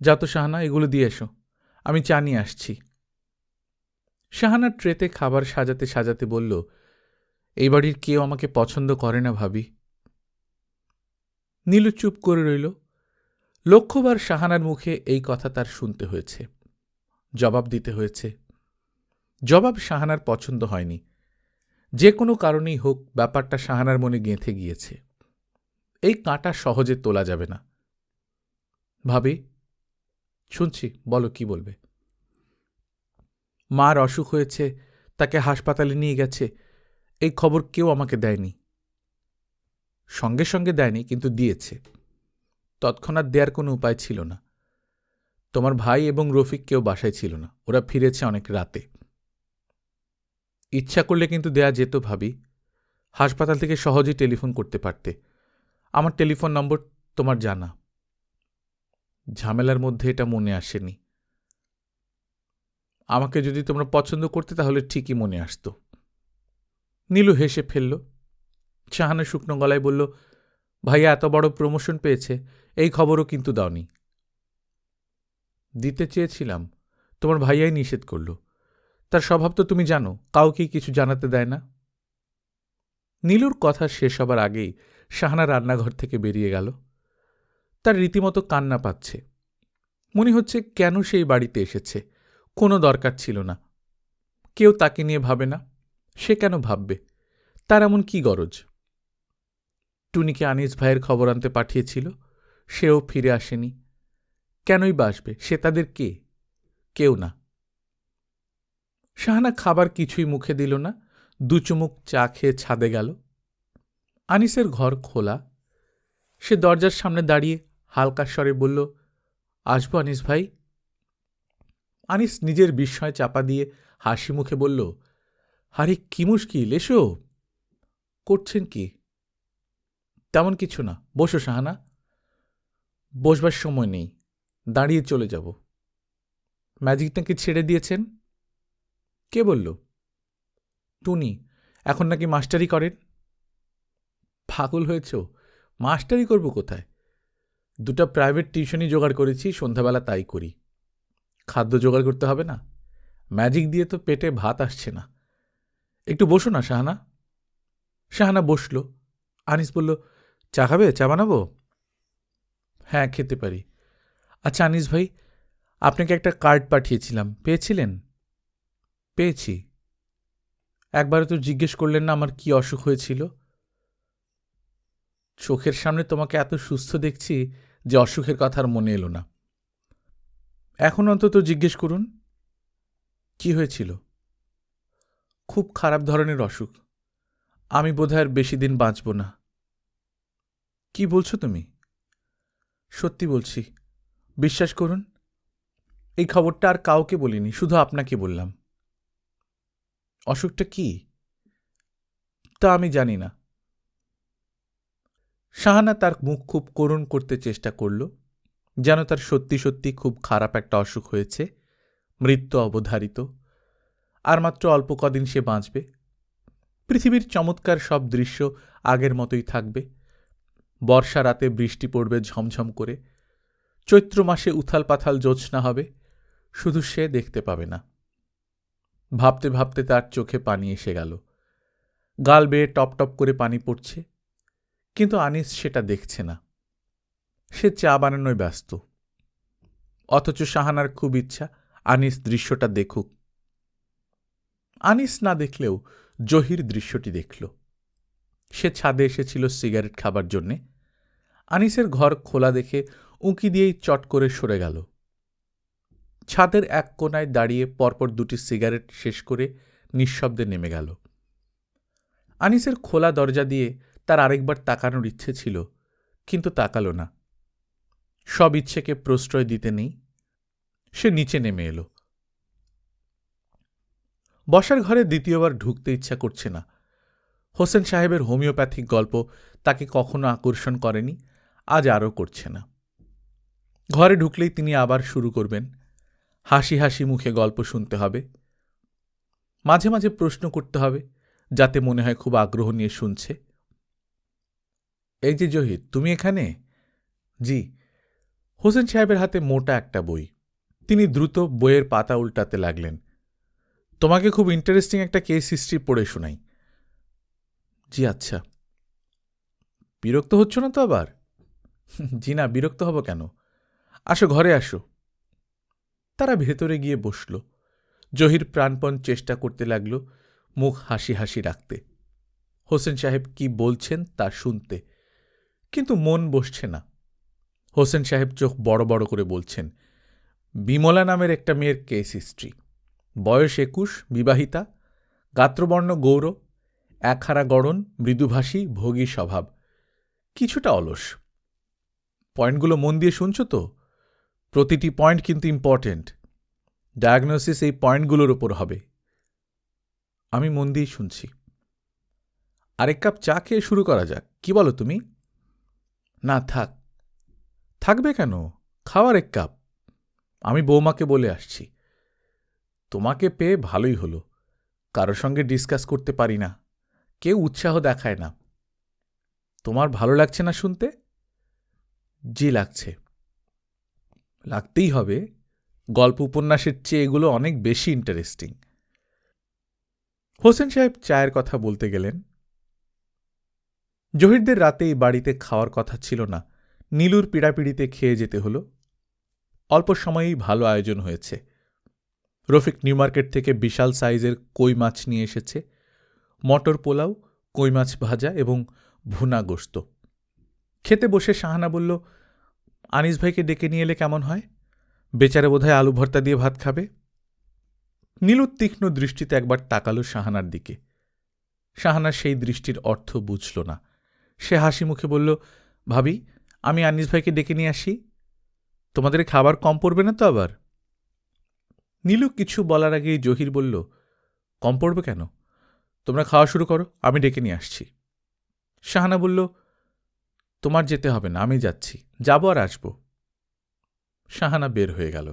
যা তো শাহানা, এগুলো দিয়ে এসো, আমি চা নিয়ে আসছি। শাহানা ট্রেতে খাবার সাজাতে সাজাতে বলল, এই বাড়ির কেউ আমাকে পছন্দ করে না ভাবি। নীলু চুপ করে রইল। লক্ষ্যবার শাহানার মুখে এই কথা তার শুনতে হয়েছে, জবাব দিতে হয়েছে। জবাব শাহানার পছন্দ হয়নি। যে কোনো কারণেই হোক, ব্যাপারটা শাহানার মনে গেঁথে গিয়েছে। এই কাঁটা সহজে তোলা যাবে না। ভাবি, শুনছি, বলো কি বলবে। মার অসুখ হয়েছে, তাকে হাসপাতালে নিয়ে গেছে, এই খবর কেউ আমাকে দেয়নি। সঙ্গে সঙ্গে দেয়নি, কিন্তু দিয়েছে। তৎক্ষণাৎ দেওয়ার কোনো উপায় ছিল না। তোমার ভাই এবং রফিক কেউ বাসায় ছিল না, ওরা ফিরেছে অনেক রাতে। ইচ্ছা করলে কিন্তু দেয়া যেত ভাবি। হাসপাতাল থেকে সহজেই টেলিফোন করতে পারতে। আমার টেলিফোন নম্বর তোমার জানা। ঝামেলার মধ্যে এটা মনে আসেনি। আমাকে যদি তোমরা পছন্দ করতে তাহলে ঠিকই মনে আসত। নীলু হেসে ফেলল। শাহানা শুকনো গলায় বলল, ভাইয়া এত বড় প্রমোশন পেয়েছে, এই খবরও কিন্তু দাওনি। দিতে চেয়েছিলাম, তোমার ভাইয়াই নিষেধ করল। তার স্বভাব তো তুমি জানো, কাউকেই কিছু জানাতে দেয় না। নীলুর কথা শেষ হবার আগেই শাহানা রান্নাঘর থেকে বেরিয়ে গেল। তার রীতিমতো কান্না পাচ্ছে। মনে হচ্ছে কেন সেই বাড়িতে এসেছে, কোনো দরকার ছিল না। কেউ তাকে নিয়ে ভাবে না, সে কেন ভাববে? তার এমন কি গরজ? টুনিকে আনিস ভাইয়ের খবর আনতে পাঠিয়েছিল, সেও ফিরে আসেনি। কেনই বা আসবে? সে তাদের কে? কেউ না। শাহানা খাবার কিছুই মুখে দিল না, 2 চুমুক চা খেয়ে ছাদে গেল। আনিসের ঘর খোলা। সে দরজার সামনে দাঁড়িয়ে হালকা স্বরে বলল, আসবো আনিস ভাই? আনিস নিজের বিস্ময় চাপা দিয়ে হাসি মুখে বলল, আরে কি মুশকিল, এসো। করছেন কি? তেমন কিছু না, বসো শাহানা। বসবার সময় নেই, দাঁড়িয়ে চলে যাব। ম্যাজিকটা কি ছেড়ে দিয়েছেন? কে বলল? টুনি, এখন নাকি মাস্টারি করেন। পাগল হয়েছ? মাস্টারি করব কোথায়? 2টা প্রাইভেট টিউশনই জোগাড় করেছি, সন্ধ্যাবেলা তাই করি। খাদ্য জোগাড় করতে হবে না? ম্যাজিক দিয়ে তো পেটে ভাত আসছে না। একটু বসো না শাহানা। শাহানা বসল। আনিস বলল, চা খাবে? চা বানাবো? হ্যাঁ, খেতে পারি। আচ্ছা আনিস ভাই, আপনাকে একটা কার্ড পাঠিয়েছিলাম, পেয়েছিলেন? পেয়েছি। একবারও তো জিজ্ঞেস করলেন না আমার কি অসুখ হয়েছিল? চোখের সামনে তোমাকে এত সুস্থ দেখছি যে অসুখের কথা আর মনে এলো না। এখন অন্তত জিজ্ঞেস করুন, কি হয়েছিল? খুব খারাপ ধরনের অসুখ। আমি বোধহয় আর বেশি দিন বাঁচব না। কি বলছো তুমি? সত্যি বলছি, বিশ্বাস করুন। এই খবরটা আর কাউকে বলিনি, শুধু আপনাকে বললাম। অসুখটা কি তা আমি জানি না। শাহানা তার মুখ খুব করুণ করতে চেষ্টা করল, যেন তার সত্যি সত্যি খুব খারাপ একটা অসুখ হয়েছে, মৃত্যু অবধারিত, আর মাত্র অল্প কদিন সে বাঁচবে। পৃথিবীর চমৎকার সব দৃশ্য আগের মতোই থাকবে। বর্ষা রাতে বৃষ্টি পড়বে ঝমঝম করে, চৈত্র মাসে উথাল পাথাল জ্যোৎস্না হবে, শুধু সে দেখতে পাবে না। ভাবতে ভাবতে তার চোখে পানি এসে গেল। গাল বেয়ে টপ টপ করে পানি পড়ছে, কিন্তু আনিস সেটা দেখছে না। সে চা বানানোয় ব্যস্ত। অথচ শাহানার খুব ইচ্ছা আনিস দৃশ্যটা দেখুক। আনিস না দেখলেও জহির দৃশ্যটি দেখল। সে ছাদে এসেছিল সিগারেট খাবার জন্যে। আনিসের ঘর খোলা দেখে উঁকি দিয়েই চট করে সরে গেল। ছাদের এক কোণায় দাঁড়িয়ে পরপর দুটি সিগারেট শেষ করে নিঃশব্দে নেমে গেল। আনিসের খোলা দরজা দিয়ে তার আরেকবার তাকানোর ইচ্ছে ছিল, কিন্তু তাকালো না। সব ইচ্ছেকে প্রশ্রয় দিতে নেই। সে নিচে নেমে এলো। বসার ঘরে দ্বিতীয়বার ঢুকতে ইচ্ছা করছে না। হোসেন সাহেবের হোমিওপ্যাথিক গল্প তাকে কখনো আকর্ষণ করেনি, আজ আরও করছে না। ঘরে ঢুকলেই তিনি আবার শুরু করবেন। হাসি হাসি মুখে গল্প শুনতে হবে, মাঝে মাঝে প্রশ্ন করতে হবে, যাতে মনে হয় খুব আগ্রহ নিয়ে শুনছে। এই যে জহির, তুমি এখানে? জি। হোসেন সাহেবের হাতে মোটা একটা বই। তিনি দ্রুত বইয়ের পাতা উল্টাতে লাগলেন। তোমাকে খুব ইন্টারেস্টিং একটা কেস হিস্ট্রি পড়ে শোনাই। জি আচ্ছা। বিরক্ত হচ্ছ না তো আবার? জি না, বিরক্ত হব কেন? আসো, ঘরে আসো। তারা ভেতরে গিয়ে বসল। জহির প্রাণপণ চেষ্টা করতে লাগল মুখ হাসি হাসি রাখতে, হোসেন সাহেব কি বলছেন তা শুনতে, কিন্তু মন বসছে না। হোসেন সাহেব চোখ বড় বড় করে বলছেন, বিমলা নামের একটা মেয়ের কেস হিস্ট্রি, বয়স 21, বিবাহিতা, গাত্রবর্ণ গৌর, একহারা গড়ন, মৃদুভাষী, ভোগী স্বভাব, কিছুটা অলস। পয়েন্টগুলো মন দিয়ে শুনছ তো? প্রতিটি পয়েন্ট কিন্তু ইম্পর্টেন্ট। ডায়াগনোসিস এই পয়েন্টগুলোর ওপর হবে। আমি মন দিয়েই শুনছি। আরেক কাপ চা খেয়ে শুরু করা যাক, কি বলো তুমি? না থাক। থাকবে কেন? খাওয়ার এক কাপ। আমি বৌমাকে বলে আসছি। তোমাকে পেয়ে ভালোই হলো। কারোর সঙ্গে ডিসকাস করতে পারি না, কেউ উৎসাহ দেখায় না। তোমার ভালো লাগছে না শুনতে? জি লাগছে। লাগতেই হবে, গল্প উপন্যাসের চেয়ে এগুলো অনেক বেশি ইন্টারেস্টিং। হোসেন সাহেব চায়ের কথা বলতে গেলেন। জহিরদের রাতে এই বাড়িতে খাওয়ার কথা ছিল না, নীলুর পিড়াপিড়িতে খেয়ে যেতে হলো। অল্প সময়েই ভালো আয়োজন হয়েছে। রফিক নিউ মার্কেট থেকে বিশাল সাইজের কই মাছ নিয়ে এসেছে, মটর পোলাও, কই মাছ ভাজা এবং ভুনা গোস্ত। খেতে বসে শাহানা বলল, আনিস ভাইকে ডেকে নিয়ে এলে কেমন হয়? বেচারে বোধহয় আলু ভর্তা দিয়ে ভাত খাবে। নীলু তীক্ষ্ণ দৃষ্টিতে একবার তাকালো শাহানার দিকে। শাহানা সেই দৃষ্টির অর্থ বুঝল না। সে হাসি মুখে বলল, ভাবি, আমি আনিস ভাইকে ডেকে নিয়ে আসি। তোমাদের খাবার কম পড়বে না তো আবার? নীলু কিছু বলার আগেই জহির বলল, কম পড়বে কেন? তোমরা খাওয়া শুরু করো, আমি ডেকে নিয়ে আসছি। শাহানা বলল, তোমার যেতে হবে না, আমি যাচ্ছি, যাব আর আসব। শাহানা বের হয়ে গেল।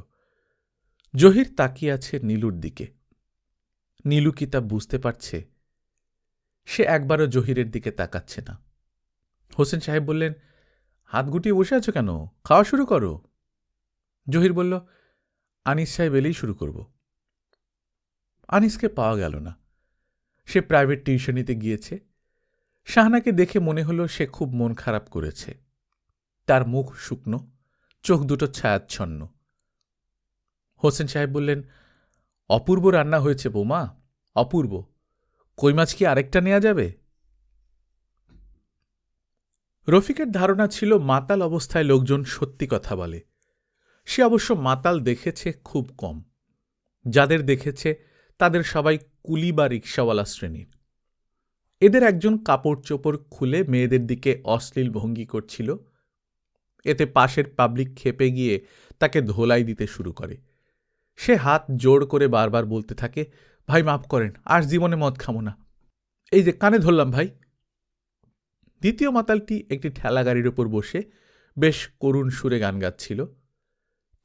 জহির তাকিয়ে আছে নীলুর দিকে। নীলু কি তা বুঝতে পারছে? সে একবারও জহিরের দিকে তাকাচ্ছে না। হোসেন সাহেব বললেন, হাত গুটিয়ে বসে আছো কেন? খাওয়া শুরু করো। জহির বলল, আনিস সাহেব এলেই শুরু করব। আনিসকে পাওয়া গেল না। সে প্রাইভেট টিউশনিতে গিয়েছে। শাহানাকে দেখে মনে হলো সে খুব মন খারাপ করেছে। তার মুখ শুকনো, চোখ দুটো ছায়াচ্ছন্ন। হোসেন সাহেব বললেন, অপূর্ব রান্না হয়েছে বৌমা, অপূর্ব। কই মাছ কি আরেকটা নেওয়া যাবে? রফিকের ধারণা ছিল মাতাল অবস্থায় লোকজন সত্যি কথা বলে। সে অবশ্য মাতাল দেখেছে খুব কম। যাদের দেখেছে তাদের সবাই কুলি বা রিকশাওয়ালা শ্রেণীর। এদের একজন কাপড় চোপড় খুলে মেয়েদের দিকে অশ্লীল ভঙ্গি করছিল। এতে পাশের পাবলিক ক্ষেপে গিয়ে তাকে ধোলাই দিতে শুরু করে। সে হাত জোড় করে বারবার বলতে থাকে, ভাই মাফ করেন, আর জীবনে মদ খামো না। এই যে কানে ধরলাম ভাই। দ্বিতীয় মাতালটি একটি ঠেলা গাড়ির ওপর বসে বেশ করুণ সুরে গান গাচ্ছিল।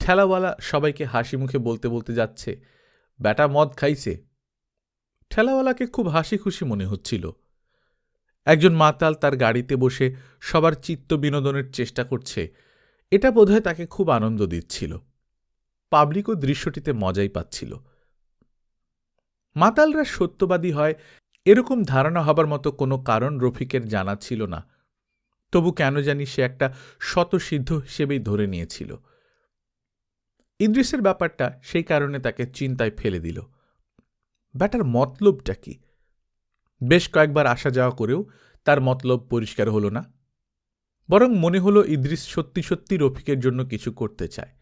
ঠেলাওয়ালা সবাইকে হাসি মুখে বলতে বলতে যাচ্ছে, ব্যাটা মদ খাইছে। ঠেলাওয়ালাকে খুব হাসি খুশি মনে হচ্ছিল। একজন মাতাল তার গাড়িতে বসে সবার চিত্ত বিনোদনের চেষ্টা করছে, এটা বোধহয় তাকে খুব আনন্দ দিচ্ছিল। পাবলিকও দৃশ্যটিতে মজাই পাচ্ছিল। মাতালরা সত্যবাদী হয় এরকম ধারণা হবার মতো কোনো কারণ রফিকের জানা ছিল না। তবু কেন জানি সে একটা স্বতঃসিদ্ধ হিসেবেই ধরে নিয়েছিল। ইদ্রিসের ব্যাপারটা সেই কারণে তাকে চিন্তায় ফেলে দিল। ব্যাটার মতলবটা কি? বেশ কয়েকবার আসা যাওয়া করেও তার মতলব পরিষ্কার হল না। বরং মনে হল ইদ্রিস সত্যি সত্যি রফিকের জন্য কিছু করতে চায়।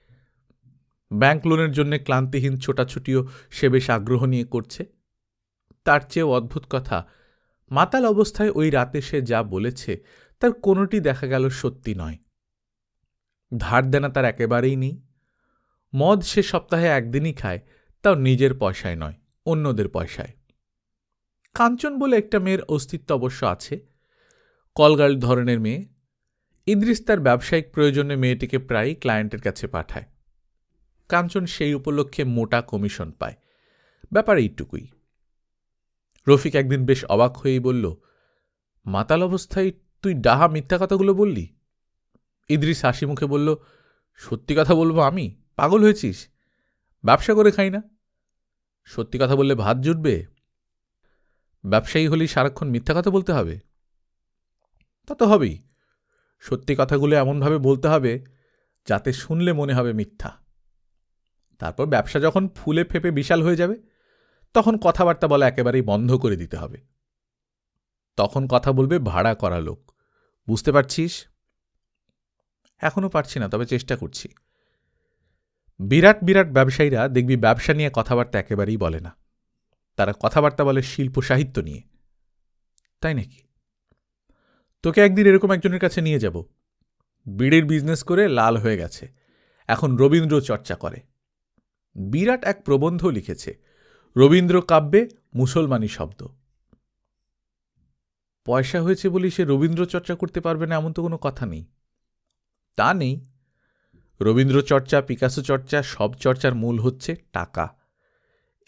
ব্যাংক লোনের জন্য ক্লান্তিহীন ছোটাছুটিও সে বেশ আগ্রহ নিয়ে করছে। তার চেয়েও অদ্ভুত কথা, মাতাল অবস্থায় ওই রাতে সে যা বলেছে তার কোনোটি দেখা গেল সত্যি নয়। ধার দেনা তার একেবারেই নেই। মদ সে সপ্তাহে একদিনই খায়, তাও নিজের পয়সায় নয়, অন্যদের পয়সায়। কাঞ্চন বলে একটা মেয়ের অস্তিত্ব অবশ্য আছে, কলগার্ল ধরনের মেয়ে। ইদ্রিস তার ব্যবসায়িক প্রয়োজনে মেয়েটিকে প্রায়ই ক্লায়েন্টের কাছে পাঠায়। কাঞ্চন সেই উপলক্ষে মোটা কমিশন পায়। ব্যাপার এইটুকুই। রফিক একদিন বেশ অবাক হয়েই বলল, মাতাল অবস্থায় তুই ডাহা মিথ্যা কথাগুলো বললি? ইদ্রিস হাসি মুখে বলল, সত্যি কথা বলবো আমি? পাগল হয়েছিস? ব্যবসা করে খাই না। সত্যি কথা বললে ভাত জুটবে? ব্যবসায়ী হলেই সারাক্ষণ মিথ্যা কথা বলতে হবে? তা তো হবেই। সত্যি কথাগুলো এমনভাবে বলতে হবে যাতে শুনলে মনে হবে মিথ্যা। তারপর ব্যবসা যখন ফুলে ফেপে বিশাল হয়ে যাবে, তখন কথাবার্তা বলা একেবারেই বন্ধ করে দিতে হবে। তখন কথা বলবে ভাড়া করা লোক। বুঝতে পারছিস? এখনো পারছি না, তবে চেষ্টা করছি। বিরাট বিরাট ব্যবসায়ীরা দেখবি ব্যবসা নিয়ে কথাবার্তা একেবারেই বলে না। তারা কথাবার্তা বলে শিল্প সাহিত্য নিয়ে। তাই নাকি? তোকে একদিন এরকম একজনের কাছে নিয়ে যাব। বিড়ির বিজনেস করে লাল হয়ে গেছে, এখন রবীন্দ্র চর্চা করে। বিরাট এক প্রবন্ধ লিখেছে, রবীন্দ্র কাব্যে মুসলমানি শব্দ। পয়সা হয়েছে বলি সে রবীন্দ্র চর্চা করতে পারবে না এমন তো কোনো কথা নেই। তা নেই। রবীন্দ্র চর্চা, পিকাসো চর্চা, সব চর্চার মূল হচ্ছে টাকা।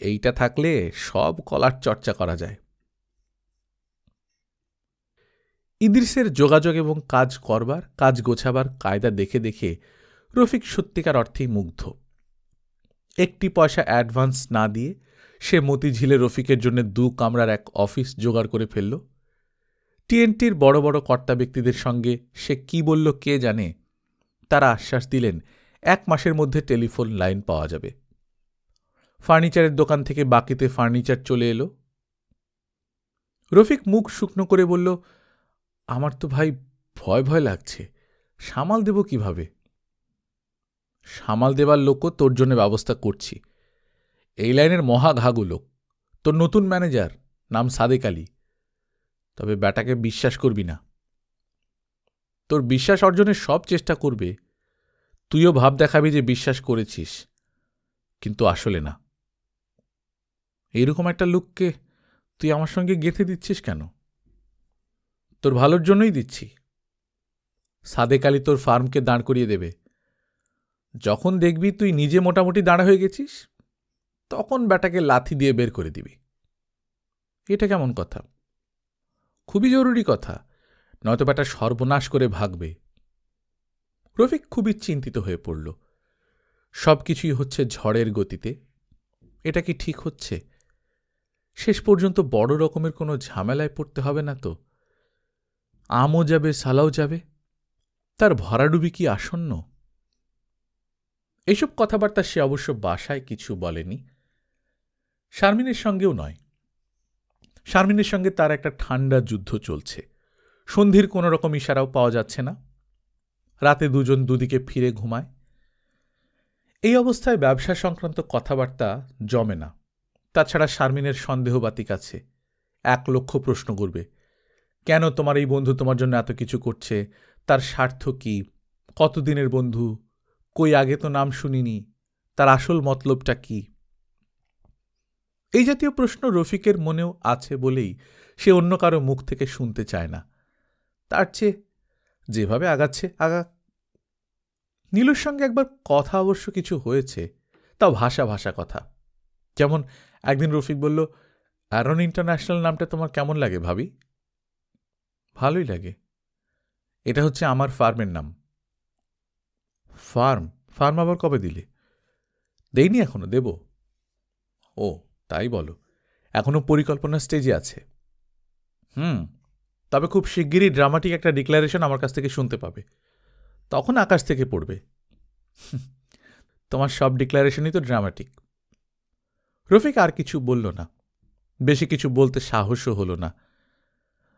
এইটা থাকলে সব কলার চর্চা করা যায়। ইদ্রিসের যোগাযোগ এবং কাজ করবার, কাজ গোছাবার কায়দা দেখে দেখে রফিক সত্যিকার অর্থেই মুগ্ধ। একটি পয়সা অ্যাডভান্স না দিয়ে সে মতিঝিলে রফিকের জন্য 2 কামরার এক অফিস জোগাড় করে ফেলল। টিএনটির বড় বড় কর্তা ব্যক্তিদের সঙ্গে সে কি বলল কে জানে। তারা আশ্বাস দিলেন 1 মাসের মধ্যে টেলিফোন লাইন পাওয়া যাবে। ফার্নিচারের দোকান থেকে বাকিতে ফার্নিচার চলে এলো। রফিক মুখ শুকনো করে বলল, আমার তো ভাই ভয় ভয় লাগছে, সামাল দেব কিভাবে? সামাল দেবার লোকও তোর জন্য ব্যবস্থা করছি। এই লাইনের মহাঘাগু লোক, তোর নতুন ম্যানেজার, নাম সাদেক আলী। তবে ব্যাটাকে বিশ্বাস করবি না। তোর বিশ্বাস অর্জনের সব চেষ্টা করবে, তুইও ভাব দেখাবি যে বিশ্বাস করেছিস, কিন্তু আসলে না। এইরকম একটা লোককে তুই আমার সঙ্গে গেঁথে দিচ্ছিস কেন? তোর ভালোর জন্যই দিচ্ছি। সাদেক আলী তোর ফার্মকে দাঁড় করিয়ে দেবে। যখন দেখবি তুই নিজে মোটামুটি দাঁড়া হয়ে গেছিস, তখন ব্যাটাকে লাথি দিয়ে বের করে দিবি। এটা কেমন কথা? খুবই জরুরি কথা, নয়তো ব্যাটা সর্বনাশ করে ভাগবে। রফিক খুবই চিন্তিত হয়ে পড়ল। সব কিছুই হচ্ছে ঝড়ের গতিতে। এটা কি ঠিক হচ্ছে? শেষ পর্যন্ত বড় রকমের কোনো ঝামেলায় পড়তে হবে না তো? আমও যাবে, সালাও যাবে। তার ভরাডুবি কি আসন্ন? এইসব কথাবার্তা সে অবশ্য বাসায় কিছু বলেনি, শারমিনের সঙ্গেও নয়। শারমিনের সঙ্গে তার একটা ঠান্ডা যুদ্ধ চলছে। সন্ধির কোনো রকম ইশারাও পাওয়া যাচ্ছে না। রাতে দুজন দুদিকে ফিরে ঘুমায়। এই অবস্থায় ব্যবসা সংক্রান্ত কথাবার্তা জমে না। তাছাড়া শারমিনের সন্দেহবাতিক আছে। 1,00,000 প্রশ্ন করবে। কেন তোমার এই বন্ধু তোমার জন্য এত কিছু করছে? তার স্বার্থ কি? কতদিনের বন্ধু? কই আগে তো নাম শুনিনি। তার আসল মতলবটা কি? এই জাতীয় প্রশ্ন রফিকের মনেও আছে বলেই সে অন্য কারো মুখ থেকে শুনতে চায় না। তার চেয়ে যেভাবে আগাচ্ছে আগাক। নীলুর সঙ্গে একবার কথা অবশ্য কিছু হয়েছে, তাও ভাষা ভাষা কথা। যেমন একদিন রফিক বলল, অ্যারন ইন্টারন্যাশনাল নামটা তোমার কেমন লাগে ভাবি? ভালোই লাগে। এটা হচ্ছে আমার ফার্মের নাম। ফার্ম? ফার্ম আবার কবে দিলে? দেইনি এখনো, দেব। ও তাই বলো, এখনো পরিকল্পনা স্টেজে আছে। তবে খুব শিগগিরই ড্রামাটিক একটা ডিক্লারেশন আমার কাছ থেকে শুনতে পাবে। তখন আকাশ থেকে পড়বে। তোমার সব ডিক্লারেশনই তো ড্রামাটিক। রফিক আর কিছু বলল না। বেশি কিছু বলতে সাহসও হল না।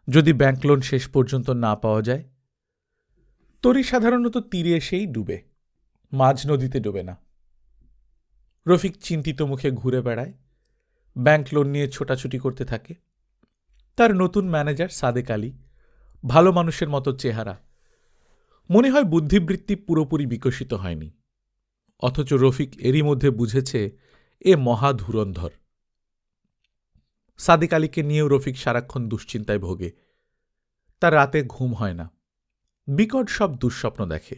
যদি ব্যাংক লোন শেষ পর্যন্ত না পাওয়া যায়, তরি সাধারণত তীরে এসেই ডুবে, মাঝ নদীতে ডোবে না। রফিক চিন্তিত মুখে ঘুরে বেড়ায়, ব্যাংক লোন নিয়ে ছোটাছুটি করতে থাকে। তার নতুন ম্যানেজার সাদেক আলী, ভালো মানুষের মতো চেহারা। মনে হয় বুদ্ধিবৃত্তি পুরোপুরি বিকশিত হয়নি। অথচ রফিক এরই মধ্যে বুঝেছে এ মহা ধুরন্ধর। সাদেক আলীকে নিয়েও রফিক সারাক্ষণ দুশ্চিন্তায় ভোগে। তার রাতে ঘুম হয় না। বিকট সব দুঃস্বপ্ন দেখে।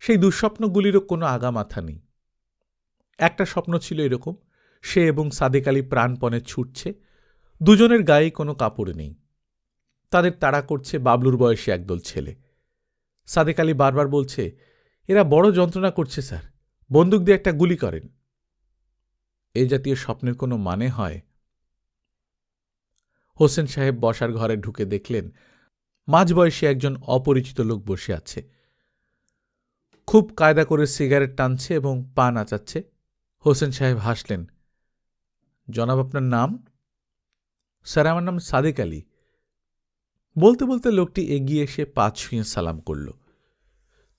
সেই দুঃস্বপ্নগুলিরও কোনো আগামাথা নেই। একটা স্বপ্ন ছিল এরকম, সে এবং সাদেক আলী প্রাণপণে ছুটছে। দুজনের গায়ে কোনো কাপড় নেই। তাদের তাড়া করছে বাবলুর বয়সী একদল ছেলে। সাদেক আলী বারবার বলছে, এরা বড় যন্ত্রণা করছে স্যার, বন্দুক দিয়ে একটা গুলি করেন। এই জাতীয় স্বপ্নের কোনো মানে হয়? হোসেন সাহেব বসার ঘরে ঢুকে দেখলেন মাঝবয়সী একজন অপরিচিত লোক বসে আছে। খুব কায়দা করে সিগারেট টানছে এবং পা নাচাচ্ছে। হোসেন সাহেব হাসলেন। জনাব, আপনার নাম? স্যার, আমার নাম সাদেক আলী। বলতে বলতে লোকটি এগিয়ে এসে পা ছুঁয়ে সালাম করল।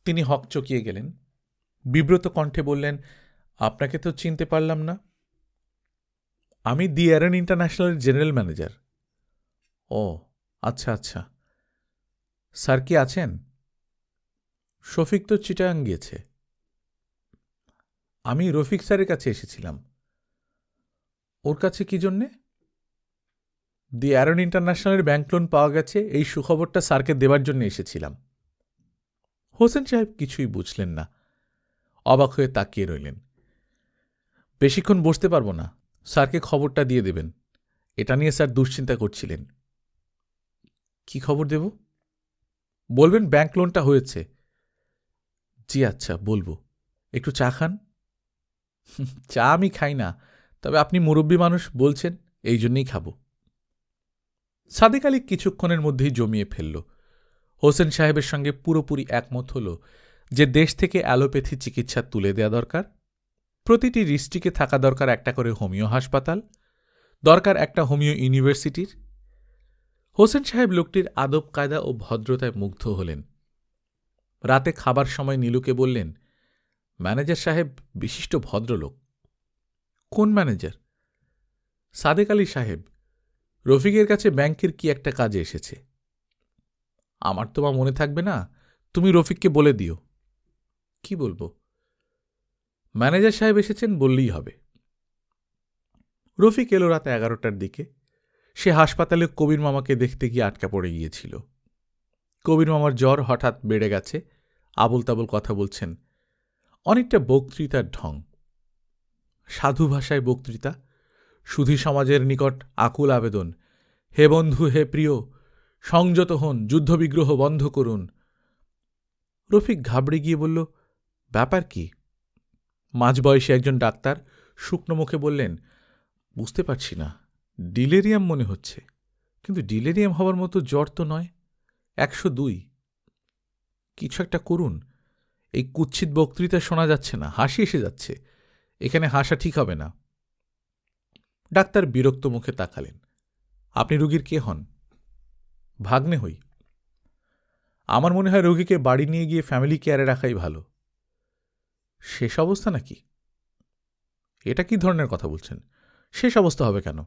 তিনি হকচকিয়ে গেলেন। বিব্রত কণ্ঠে বললেন, আপনাকে তো চিনতে পারলাম না। আমি দি অ্যারন ইন্টারন্যাশনালের জেনারেল ম্যানেজার। ও আচ্ছা আচ্ছা। স্যার কি আছেন? শফিক তো চিটাগাং গিয়েছে। আমি রফিক স্যারের কাছে এসেছিলাম। ওর কাছে কি জন্যে? দি অ্যারন ইন্টারন্যাশনালের ব্যাংক লোন পাওয়া গেছে, এই সুখবরটা স্যারকে দেবার জন্য এসেছিলাম। হোসেন সাহেব কিছুই বুঝলেন না। অবাক হয়ে তাকিয়ে রইলেন। বেশিক্ষণ বসতে পারবো না, স্যারকে খবরটা দিয়ে দেবেন। এটা নিয়ে স্যার দুশ্চিন্তা করছিলেন। কি খবর দেব? বলবেন ব্যাংক লোনটা হয়েছে। জি আচ্ছা, বলবো। একটু চা খান? চা আমি খাই না, তবে আপনি মুরব্বী মানুষ বলছেন, এই জন্যই খাব। সাদেক আলী কিছুক্ষণের মধ্যেই জমিয়ে ফেলল। হোসেন সাহেবের সঙ্গে পুরোপুরি একমত হল যে দেশ থেকে অ্যালোপ্যাথি চিকিৎসা তুলে দেয়া দরকার। প্রতিটি ডিস্ট্রিক্টে থাকা দরকার একটা করে হোমিও হাসপাতাল, দরকার একটা হোমিও ইউনিভার্সিটির। হোসেন সাহেব লোকটির আদব কায়দা ও ভদ্রতায় মুগ্ধ হলেন। রাতে খাবার সময় নীলুকে বললেন, ম্যানেজার সাহেব বিশিষ্ট ভদ্রলোক। কোন ম্যানেজার? সাদেক আলী সাহেব। রফিকের কাছে ব্যাংকের কি একটা কাজে এসেছে। আমার তো মনে থাকবে না, তুমি রফিককে বলে দিও। কি বলবো? ম্যানেজার সাহেব এসেছেন বললেই হবে। রফিক এলো রাত 11টার দিকে। সে হাসপাতালে কবির মামাকে দেখতে গিয়ে আটকা পড়ে গিয়েছিল। কবির মামার জ্বর হঠাৎ বেড়ে গেছে, আবল তাবল কথা বলছেন। অনেকটা বক্তৃতার ঢং, সাধু ভাষায় বক্তৃতা, সুধী সমাজের নিকট আকুল আবেদন, হে বন্ধু হে প্রিয়, সংযত হন, যুদ্ধবিগ্রহ বন্ধ করুন। রফিক ঘাবড়ে গিয়ে বলল, ব্যাপার কি? মাঝবয়সী একজন ডাক্তার শুকনো মুখে বললেন, বুঝতে পারছি না, ডিলেরিয়াম মনে হচ্ছে, কিন্তু ডিলেরিয়াম হওয়ার মতো জ্বর তো নয়। 102। কিছু একটা করুন, এই কুৎসিত বক্তৃতা শোনা যাচ্ছে না, হাসি এসে যাচ্ছে, এখানে হাসা ঠিক হবে না। ডাক্তার বিরক্ত মুখে তাকালেন। আপনি রোগীর কে হন? ভাগ্নে হই। আমার মনে হয় রোগীকে বাড়ি নিয়ে গিয়ে ফ্যামিলি কেয়ারে রাখাই ভালো। শেষ অবস্থা নাকি? এটা কি ধরনের কথা বলছেন? শেষ অবস্থা হবে কেন?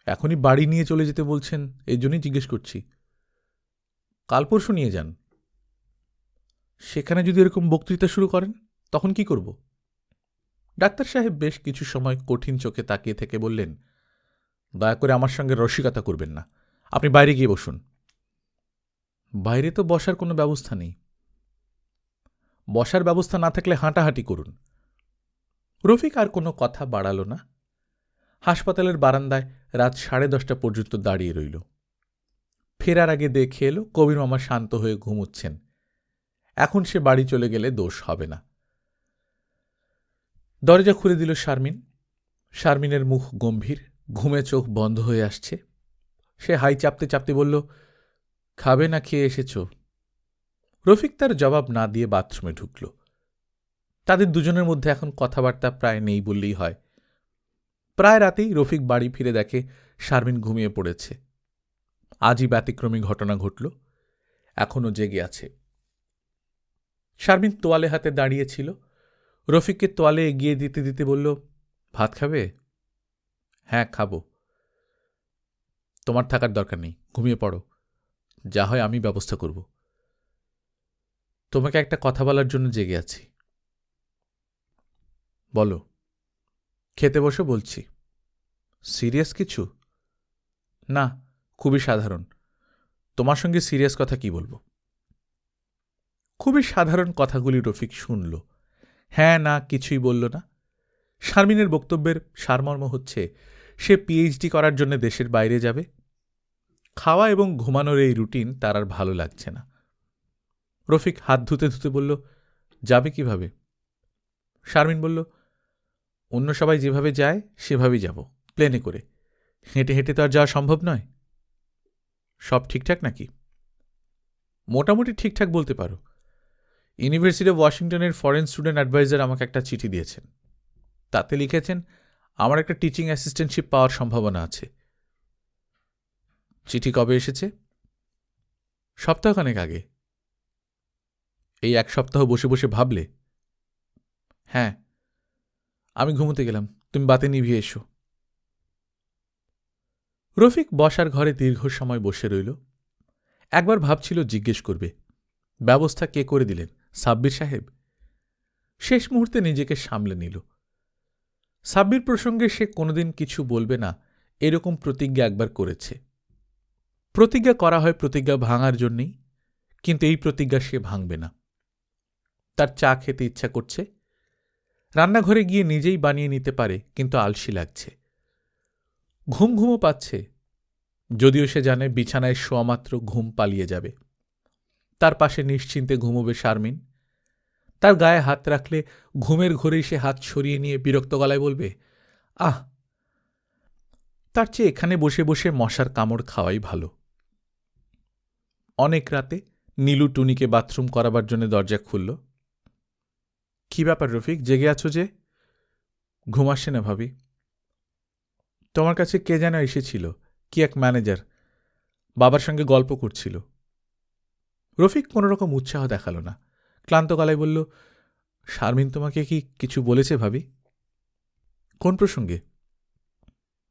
এখনই বাড়ি নিয়ে চলে যেতে বলছেন, এই জন্যই জিজ্ঞেস করছি। কাল পরশু নিয়ে যান। সেখানে যদি এরকম বক্তৃতা শুরু করেন, তখন কি করব? ডাক্তার সাহেব বেশ কিছু সময় কঠিন চোখে তাকিয়ে থেকে বললেন, দয়া করে আমার সঙ্গে রসিকতা করবেন না। আপনি বাইরে গিয়ে বসুন। বাইরে তো বসার কোনো ব্যবস্থা নেই। বসার ব্যবস্থা না থাকলে হাঁটাহাঁটি করুন। রফিক আর কোনো কথা বাড়াল না। হাসপাতালের বারান্দায় রাত 10:30 পর্যন্ত দাঁড়িয়ে রইল। ফেরার আগে দেখে এলো কবির মামা শান্ত হয়ে ঘুমুচ্ছেন। এখন সে বাড়ি চলে গেলে দোষ হবে না। দরজা খুলে দিল শারমিন। শারমিনের মুখ গম্ভীর, ঘুমে চোখ বন্ধ হয়ে আসছে। সে হাই চাপতে চাপতে বলল, খাবে না খেয়ে এসেছ? রফিক তার জবাব না দিয়ে বাথরুমে ঢুকল। তাদের দুজনের মধ্যে এখন কথাবার্তা প্রায় নেই বললেই হয়। প্রায় রাতেই রফিক বাড়ি ফিরে দেখে শারমিন ঘুমিয়ে পড়েছে। আজই ব্যতিক্রমী ঘটনা ঘটল। এখনও জেগে আছে। শারমিন তোয়ালে হাতে দাঁড়িয়েছিল। রফিককে তোয়ালে এগিয়ে দিতে দিতে বলল, ভাত খাবে? হ্যাঁ, খাবো। তোমার থাকার দরকার নেই, ঘুমিয়ে পড়ো। যা হয় আমি ব্যবস্থা করব। তোমাকে একটা কথা বলার জন্য জেগে আছি। বলো। খেতে বসে বলছি। সিরিয়াস কিছু? না, খুবই সাধারণ। তোমার সঙ্গে সিরিয়াস কথা কি বলবো? খুবই সাধারণ কথাগুলি রফিক শুনল। হ্যাঁ না কিছুই বলল না। শারমিনের বক্তব্যের সারমর্ম হচ্ছে, সে পিএইচডি করার জন্য দেশের বাইরে যাবে। খাওয়া এবং ঘুমানোর এই রুটিন তার আর ভালো লাগছে না। রফিক হাত ধুতে ধুতে বলল, যাবে কিভাবে? শারমিন বলল, অন্য সবাই যেভাবে যায় সেভাবেই যাব, প্লেনে করে। হেঁটে হেঁটে তো আর যাওয়া সম্ভব নয়। সব ঠিকঠাক নাকি? মোটামুটি ঠিকঠাক বলতে পারো। ইউনিভার্সিটি অফ ওয়াশিংটনের ফরেন স্টুডেন্ট অ্যাডভাইজার আমাকে একটা চিঠি দিয়েছেন। তাতে লিখেছেন আমার একটা টিচিং অ্যাসিস্ট্যান্টশিপ পাওয়ার সম্ভাবনা আছে। চিঠি কবে এসেছে? সপ্তাহখানেক আগে। এই 1 সপ্তাহ বসে বসে ভাবলে? হ্যাঁ। আমি ঘুমোতে গেলাম, তুমি বাতি নিভিয়ে এসো। রফিক বসার ঘরে দীর্ঘ সময় বসে রইল। একবার ভাবছিল জিজ্ঞেস করবে, ব্যবস্থা কে করে দিলেন, সাব্বির সাহেব? শেষ মুহূর্তে নিজেকে সামলে নিল। সাব্বির প্রসঙ্গে সে কোনোদিন কিছু বলবে না, এরকম প্রতিজ্ঞা একবার করেছে। প্রতিজ্ঞা করা হয় প্রতিজ্ঞা ভাঙার জন্যেই, কিন্তু এই প্রতিজ্ঞা সে ভাঙবে না। তার চা খেতে ইচ্ছা করছে। রান্নাঘরে গিয়ে নিজেই বানিয়ে নিতে পারে, কিন্তু আলসি লাগছে। ঘুম ঘুমও পাচ্ছে, যদিও সে জানে বিছানায় শোয়া মাত্র ঘুম পালিয়ে যাবে। তার পাশে নিশ্চিন্তে ঘুমোবে শারমিন। তার গায়ে হাত রাখলে ঘুমের ঘোরেই সে হাত সরিয়ে নিয়ে বিরক্ত গলায় বলবে, আহ! তার চেয়ে এখানে বসে বসে মশার কামড় খাওয়াই ভালো। অনেক রাতে নীলু টুনিকে বাথরুম করাবার জন্য দরজা খুলল। কি ব্যাপার রফিক, জেগে আছো যে? ঘুম আসছে না ভাবি। তোমার কাছে কে যেন এসেছিল, কি এক ম্যানেজার, বাবার সঙ্গে গল্প করছিল। রফিক কোনোরকম উৎসাহ দেখাল না, ক্লান্ত গলায় বলল, শারমিন তোমাকে কি কিছু বলেছে ভাবি? কোন প্রসঙ্গে?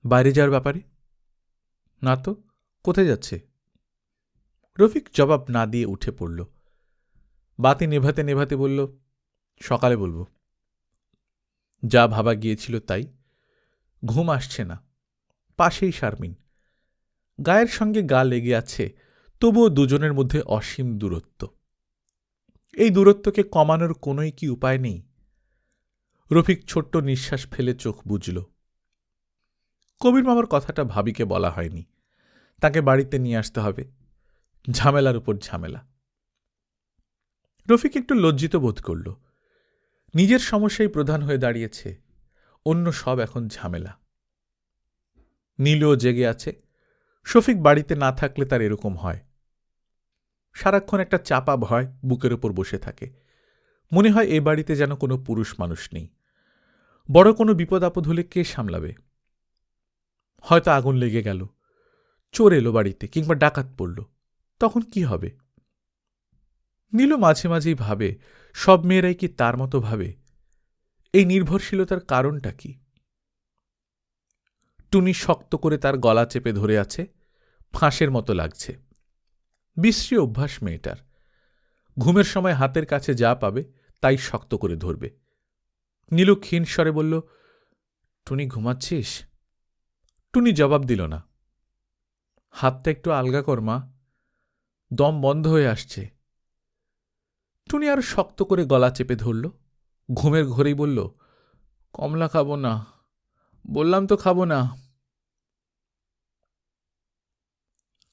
বাইরে যাওয়ার ব্যাপারে। না তো, কোথায় যাচ্ছে? রফিক জবাব না দিয়ে উঠে পড়ল। বাতি নেভাতে নেভাতে বলল, সকালে বলবো। যা ভাবা গিয়েছিল তাই। ঘুম আসছে না। পাশেই শারমিন, গায়ের সঙ্গে গা লেগে আছে, তবুও দুজনের মধ্যে অসীম দূরত্ব। এই দূরত্বকে কমানোর কোনোই কি উপায় নেই? রফিক ছোট্ট নিঃশ্বাস ফেলে চোখ বুজল। কবির মামার কথাটা ভাবিকে বলা হয়নি। তাকে বাড়িতে নিয়ে আসতে হবে। ঝামেলার উপর ঝামেলা। রফিক একটু লজ্জিত বোধ করল। নিজের সমস্যাই প্রধান হয়ে দাঁড়িয়েছে, অন্য সব এখন ঝামেলা। নীলও জেগে আছে। শফিক বাড়িতে না থাকলে তার এরকম হয়। সারাক্ষণ একটা চাপা ভয় বুকের ওপর বসে থাকে। মনে হয় এ বাড়িতে যেন কোনো পুরুষ মানুষ নেই। বড় কোনো বিপদ আপদ হলে কে সামলাবে? হয়তো আগুন লেগে গেল, চোর এলো বাড়িতে, কিংবা ডাকাত পড়ল, তখন কি হবে? নীলু মাঝে মাঝেই ভাবে, সব মেয়েরাই কি তার মতো ভাবে? এই নির্ভরশীলতার কারণটা কি? টুনি শক্ত করে তার গলা চেপে ধরে আছে, ফাঁসের মতো লাগছে। বিশ্রী অভ্যাস মেয়েটার। ঘুমের সময় হাতের কাছে যা পাবে তাই শক্ত করে ধরবে। নীলু ক্ষীণ স্বরে বলল, টুনি, ঘুমাচ্ছিস? টুনি জবাব দিল না। হাতটা একটু আলগা কর মা, দম বন্ধ হয়ে আসছে। টুনি আরো শক্ত করে গলা চেপে ধরল। ঘুমের ঘোরেই বলল, কমলা খাবো না, বললাম তো খাবো না।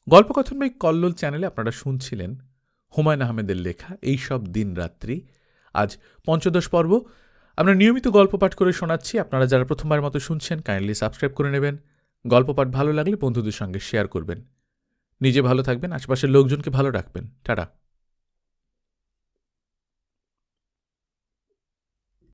গল্পকথন বাই কল্লোল চ্যানেলে আপনারা শুনছিলেন হুমায়ুন আহমেদের লেখা এইসব দিন রাত্রি। আজ ৫৫ পর্ব। আমরা নিয়মিত গল্প পাঠ করে শোনাচ্ছি। আপনারা যারা প্রথমবার মতো শুনছেন, কাইন্ডলি সাবস্ক্রাইব করে নেবেন। গল্প পাঠ ভালো লাগলে বন্ধুদের সঙ্গে শেয়ার করবেন। নিজে ভালো থাকবেন, আশেপাশের লোকজনকে ভালো রাখবেন। টাটা।